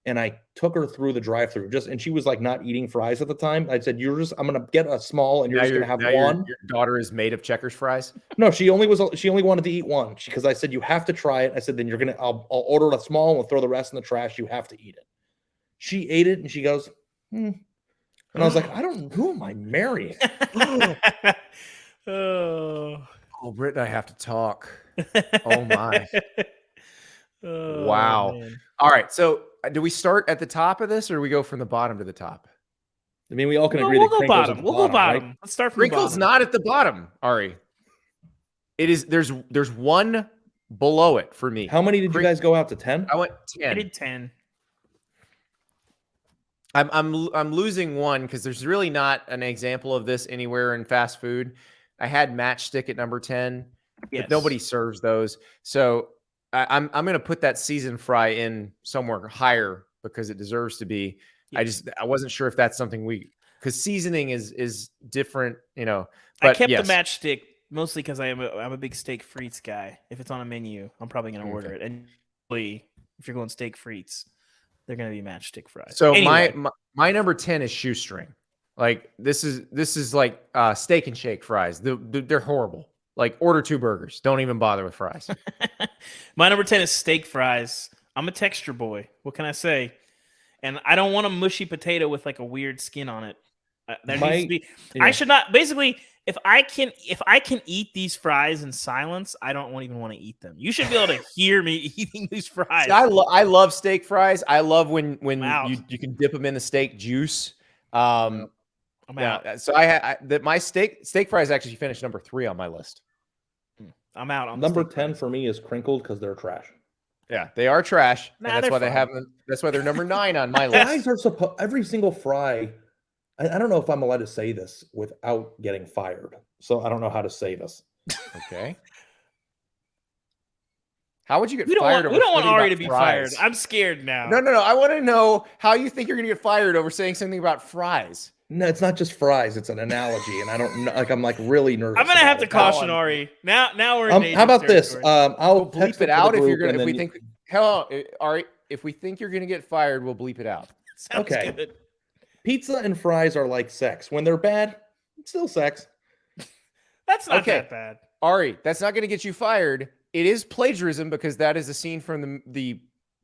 And I took her through the drive-through and she was like not eating fries at the time. I said, I'm going to get a small and you're just going to have one. Your daughter is made of Checkers fries. No, she only wanted to eat one because I said, you have to try it. I said, then I'll order a small and we'll throw the rest in the trash. You have to eat it. She ate it and she goes, And I was like, who am I marrying? Oh, Britt and I have to talk. Oh my. Wow. Man. All right. So do we start at the top of this or do we go from the bottom to the top? I mean, we all can agree that Crinkle's bottom. At the we'll bottom, go bottom. Right? Let's start from Crinkle's the bottom. Not at the bottom, Ari. It is. There's one below it for me. How many did you guys go out to? 10? I went 10. I did 10. I'm losing one because there's really not an example of this anywhere in fast food. I had Matchstick at number 10. Yes. But nobody serves those. So I'm going to put that seasoned fry in somewhere higher because it deserves to be. Yes. I wasn't sure if that's something because seasoning is different, But I kept the Matchstick mostly because I'm a big steak frites guy. If it's on a menu, I'm probably going to order it. And if you're going steak frites, they're going to be Matchstick fries. So anyway. my number 10 is shoestring. Like this is like Steak and Shake fries. They're horrible. Like order 2 burgers. Don't even bother with fries. My number 10 is steak fries. I'm a texture boy. What can I say? And I don't want a mushy potato with like a weird skin on it. There needs to be. Yeah. I should not. Basically, if I can eat these fries in silence, I don't even want to eat them. You should be able to hear me eating these fries. See, I love steak fries. I love when you can dip them in the steak juice. I'm out. So my steak fries actually finished number 3 on my list. I'm out on number 10 for me is crinkled because they're trash. Yeah, they are trash. And that's why that's why they're number 9 on my list. Fries are every single fry. I don't know if I'm allowed to say this without getting fired. So I don't know how to say this. Okay. How would you get fired? We don't want Ari to be fired. I'm scared now. No. I want to know how you think you're going to get fired over saying something about fries. No, it's not just fries. It's an analogy, and I don't know. Like I'm like really nervous. I'm gonna have to caution Ari. Now we're in how about this? I'll bleep it out if you're gonna. If we think, Ari, if we think you're gonna get fired, we'll bleep it out. Sounds good. Pizza and fries are like sex. When they're bad, it's still sex. That's not that bad. Ari, that's not gonna get you fired. It is plagiarism because that is a scene from the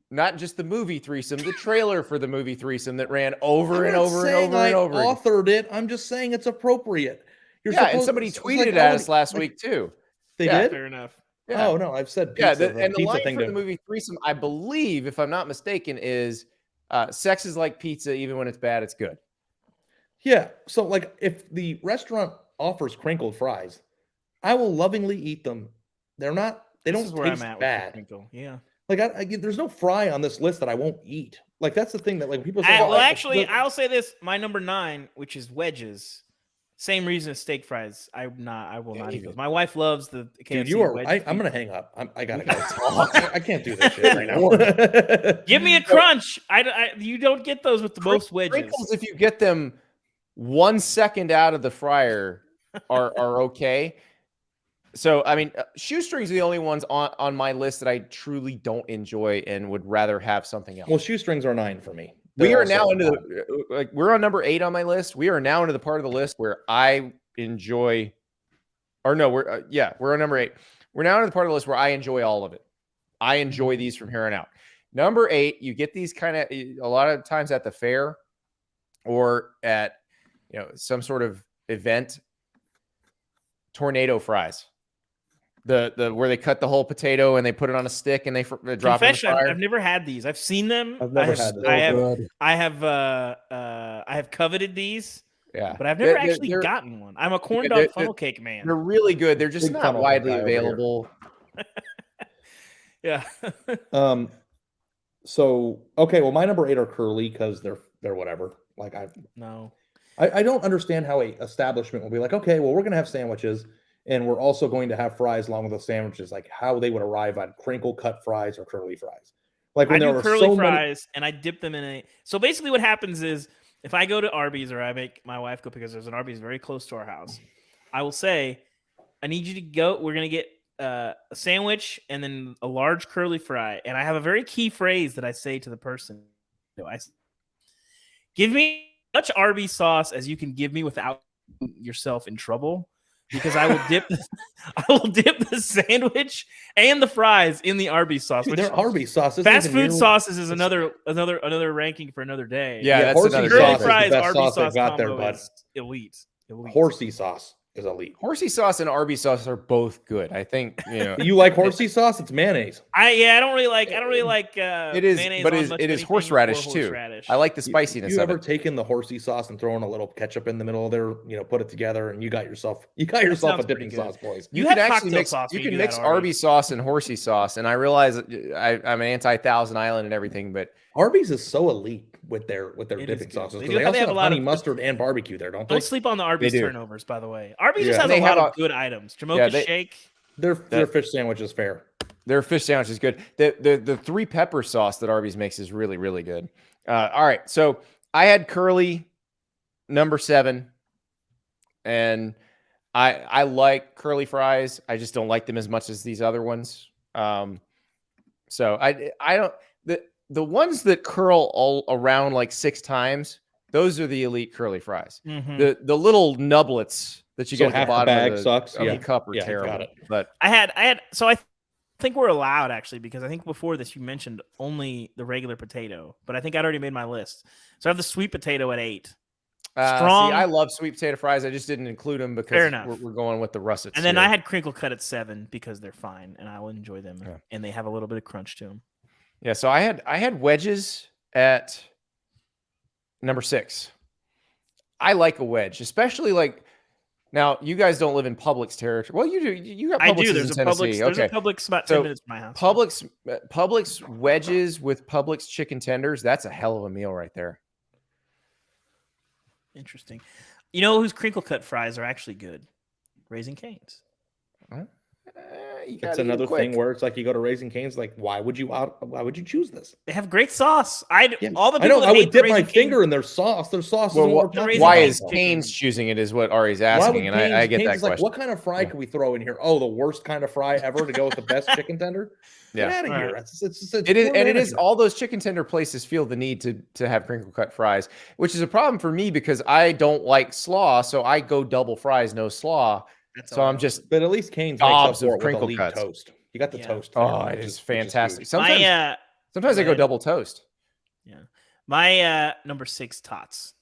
not just the movie threesome, the trailer for the movie threesome that ran over and over and over and over. I authored it. I'm just saying it's appropriate. And somebody tweeted at us last week too. They did? Fair enough. Yeah. Oh no, I've said pizza. And the line from the movie threesome, I believe, if I'm not mistaken, is sex is like pizza. Even when it's bad, it's good. Yeah. So like if the restaurant offers crinkled fries, I will lovingly eat them. They don't taste bad. Yeah. Like there's no fry on this list that I won't eat. Like that's the thing that like people say. I'll say this: my number 9, which is wedges, same reason as steak fries. I will not eat those. My wife loves the KFC. Dude, I'm gonna hang up. I gotta go talk. I can't do this shit right now. Give me a crunch. You don't get those with the most wedges. Crinkles, if you get them 1 second out of the fryer, are okay. So, I mean, shoestrings are the only ones on my list that I truly don't enjoy and would rather have something else. Well, shoestrings are 9 for me. We are now into the, we're on number 8 on my list. We are now into the part of the list where I enjoy, or no, we're on number 8. We're now into the part of the list where I enjoy all of it. I enjoy these from here on out. Number 8, you get these kind of a lot of times at the fair or at some sort of event. Tornado fries. The where they cut the whole potato and they put it on a stick and they drop it in the fryer. I've never had these. I've seen them. I've never had them. I have coveted these. Yeah, but I've never actually gotten one. I'm a corn dog funnel cake man. They're really good. They're just not widely available. Yeah. So okay, well, my number 8 are curly because they're whatever. Like I don't understand how a establishment will be like, okay, well, we're gonna have sandwiches. And we're also going to have fries along with the sandwiches, like how they would arrive on crinkle cut fries or curly fries. Like when I there do were curly fries and I dip them in a. So basically, what happens is if I go to Arby's or I make my wife go because there's an Arby's very close to our house, I will say, I need you to go. We're gonna get a sandwich and then a large curly fry. And I have a very key phrase that I say to the person. I give me as much Arby's sauce as you can give me without yourself in trouble. Because I will dip the sandwich and the fries in the Arby's sauce. Dude, they're Arby's sauce. Fast food sauces is another ranking for another day. Yeah, that's another curly fries. The best Arby's sauce got there, bud. Elite. Horsey sauce is elite. Horsey sauce and Arby's sauce are both good. I think you like horsey sauce. It's mayonnaise. I don't really like. It is, mayonnaise but it is horseradish too. I like the spiciness. You ever taken the horsey sauce and thrown a little ketchup in the middle of there? Put it together, and you got yourself a dipping sauce, boys. You can actually mix. You can mix Arby's sauce and horsey sauce, and I realize I'm anti Thousand Island and everything, but Arby's is so elite with their dipping sauces because they also have honey mustard and barbecue there, don't they? Don't sleep on the Arby's turnovers, by the way. Arby's just has a lot of good items. Jamocha shake. Their fish sandwich is fair. Their fish sandwich is good. The 3 pepper sauce that Arby's makes is really, really good. All right, so I had curly number 7, and I like curly fries. I just don't like them as much as these other ones. So I don't. The ones that curl all around like 6 times, those are the elite curly fries. Mm-hmm. The little nublets that you get at the bottom bag of the cup are terrible. But I had so I think we're allowed actually because I think before this you mentioned only the regular potato, but I think I'd already made my list. So I have the sweet potato at 8. Strong. See, I love sweet potato fries. I just didn't include them because we're going with the russets. And then I had crinkle cut at 7 because they're fine and I will enjoy them and they have a little bit of crunch to them. Yeah, so I had wedges at number 6. I like a wedge, especially like now you guys don't live in Publix territory. Well, you do. You got Publix. I do. There's a Publix. There's a Publix about 10 minutes from my house. Publix wedges with Publix chicken tenders. That's a hell of a meal right there. Interesting. You know whose crinkle cut fries are actually good? Raising Cane's. It's another thing where it's like you go to Raising Cane's, like why would you choose this? They have great sauce. I would dip my finger in their sauce. Their sauce. Well, why is Cane's choosing it? Is what Ari's asking, and I get that question. Like, what kind of fry can we throw in here? Oh, the worst kind of fry ever to go with the best chicken tender. Get out of here! It is. All those chicken tender places feel the need to have crinkle cut fries, which is a problem for me because I don't like slaw, so I go double fries, no slaw. So I'm just, but at least Cane's makes up for it with elite toast. You got the toast. Oh, it is fantastic. Sometimes I go double toast. Yeah, my number 6 tots.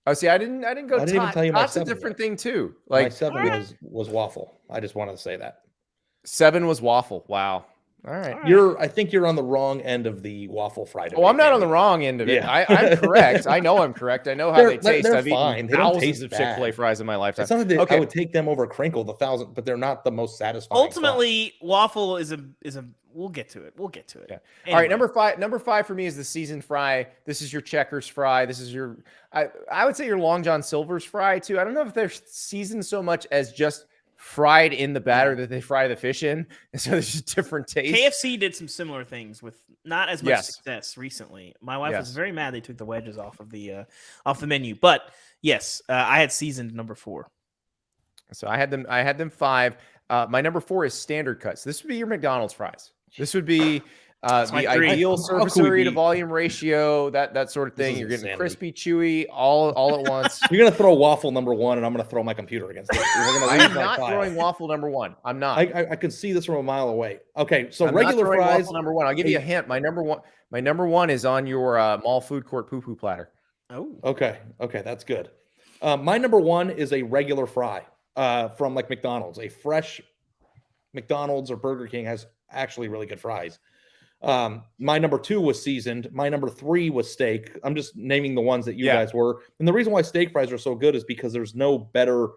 Oh, see, I didn't go. I didn't even tell you my 7. That's a different thing too. Like my 7 was waffle. I just wanted to say that 7 was waffle. Wow. All right. I think you're on the wrong end of the waffle fry. Oh, I'm not on the wrong end of it. Yeah. I'm correct. I know I'm correct. I know how they taste. I've eaten thousands of Chick-fil-A fries in my lifetime. It's not that I would take them over crinkle, but they're not the most satisfying. Ultimately, waffle is a. We'll get to it. Yeah. Anyway. All right. Number 5 for me is the seasoned fry. This is your Checkers fry. This is your. I would say your Long John Silver's fry too. I don't know if they're seasoned so much as just fried in the batter that they fry the fish in, and so there's just different taste. KFC did some similar things with not as much success recently. My wife was very mad they took the wedges off of the menu, but yes, I had seasoned number 4. So I had them 5. My number 4 is standard cuts. This would be your McDonald's fries. This would be the ideal surface area to volume ratio, that sort of thing. You're getting crispy, chewy, all at once. You're gonna throw waffle number 1, and I'm gonna throw my computer against it. I'm not throwing waffle number 1. I'm not. I can see this from a mile away. Okay, so I'm regular not fries. Waffle number 1. I'll give you a hint. My number one is on your mall food court poo-poo platter. Oh, okay, that's good. My number 1 is a regular fry from like McDonald's. A fresh McDonald's or Burger King has actually really good fries. My number 2 was seasoned. My number 3 was steak. I'm just naming the ones that you guys were. And the reason why steak fries are so good is because there's no better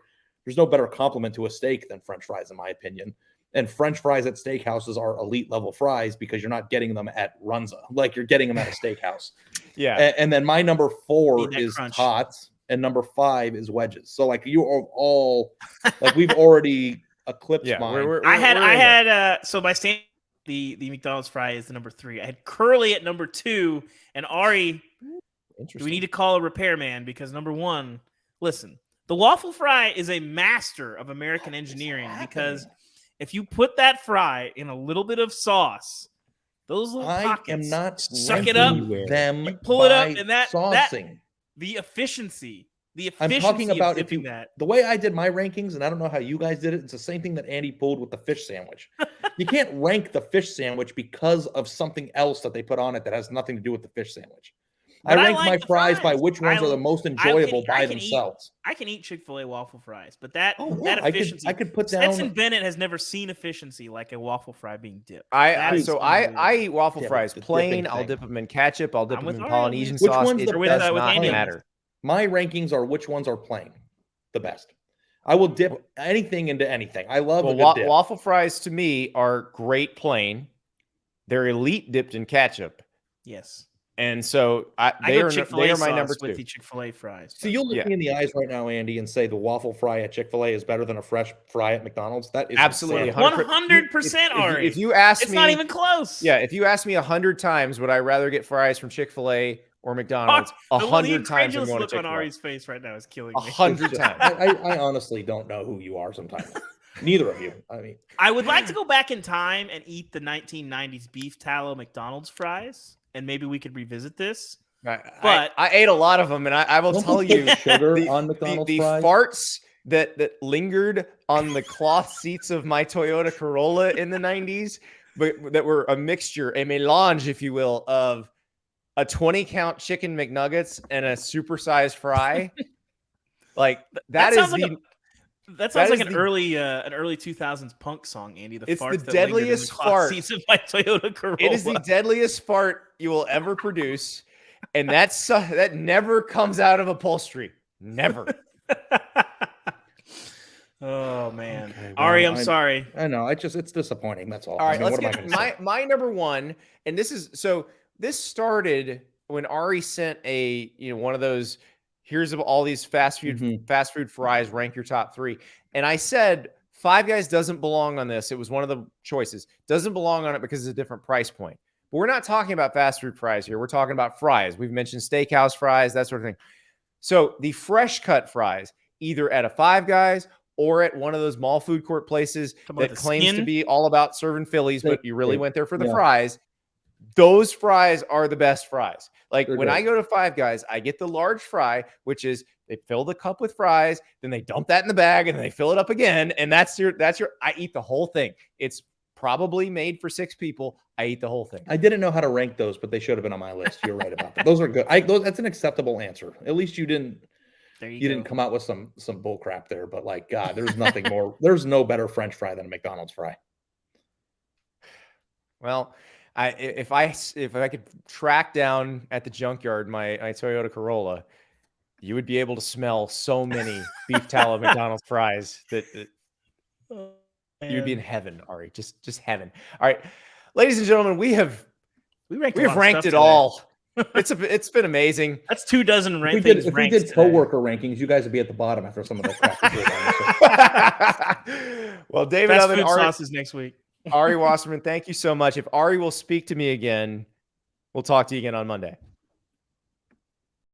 complement to a steak than French fries, in my opinion. And French fries at steakhouses are elite level fries because you're not getting them at Runza. Like, you're getting them at a steakhouse. And then my number 4 is tots, and number 5 is wedges. So like, you are all like, we've already eclipsed mine. I had so my standard, the McDonald's fry is the number 3. I had curly at number 2, and Ari, do we need to call a repairman? Because number 1, listen, the waffle fry is a master of American engineering, because if you put that fry in a little bit of sauce, those little pockets, suck it up, you pull it up, and that the efficiency. I'm talking about the way I did my rankings, and I don't know how you guys did it. It's the same thing that Andy pulled with the fish sandwich. You can't rank the fish sandwich because of something else that they put on it that has nothing to do with the fish sandwich. I rank my fries by which ones are the most enjoyable by themselves. I can eat Chick-fil-A waffle fries, but that efficiency. I could put down. Stetson Bennett has never seen efficiency like a waffle fry being dipped. I eat waffle fries plain. I'll dip them in ketchup. I'll dip them in Polynesian sauce. It does not matter. My rankings are which ones are plain the best. I will dip anything into anything. I love a good dip. Waffle fries to me are great plain. They're elite dipped in ketchup. Yes. And so they are my number 2 with the Chick-fil-A fries. So you'll look me in the eyes right now, Andy, and say the waffle fry at Chick-fil-A is better than a fresh fry at McDonald's. That is absolutely 100%. Ari, if you ask me, it's not even close. Yeah, if you ask me 100 times, would I rather get fries from Chick-fil-A or McDonald's? 100 times I'm going to Chick-fil-A. Look on Ari's face right now is killing me. 100 times. I honestly don't know who you are sometimes. Neither of you. I mean, I would like to go back in time and eat the 1990s beef tallow McDonald's fries, and maybe we could revisit this. But I ate a lot of them, and I will tell you, sugar on McDonald's the fries? farts that lingered on the cloth seats of my Toyota Corolla in the 90s, but that were a mixture, a melange, if you will, of a 20-count chicken McNuggets and a supersized fry. Like that sounds like an early 2000s punk song, Andy. It's the deadliest fart. Seats of my Toyota Corolla. It is the deadliest fart you will ever produce, and that never comes out of upholstery. Never. Oh man, okay, well, Ari, I'm sorry. I know. It's disappointing. That's all. All right, let's get my number 1, and this started when Ari sent one of those. Here's all these fast food fries. Rank your top 3, and I said Five Guys doesn't belong on this. It was one of the choices. Doesn't belong on it because it's a different price point. But we're not talking about fast food fries here. We're talking about fries. We've mentioned steakhouse fries, that sort of thing. So the fresh cut fries, either at a Five Guys or at one of those mall food court places that claims to be all about serving Phillies, but you really went there for the fries. Those fries are the best fries. Like when I go to Five Guys, I get the large fry, which is they fill the cup with fries, then they dump that in the bag and then they fill it up again. And that's your, I eat the whole thing. It's probably made for 6 people. I eat the whole thing. I didn't know how to rank those, but they should have been on my list. You're right about that. Those are good. That's an acceptable answer. At least you didn't come out with some bull crap there, but like, God, there's nothing more. There's no better French fry than a McDonald's fry. Well, if I could track down at the junkyard my Toyota Corolla, you would be able to smell so many beef tallow McDonald's fries that you'd be in heaven, Ari. Just heaven. All right, ladies and gentlemen, we have ranked it all. It's been amazing. That's 24 rankings. If we did coworker rankings, you guys would be at the bottom after some of those crap. Well, David, fast food sauces next week. Ari Wasserman, thank you so much. If Ari will speak to me again, we'll talk to you again on Monday.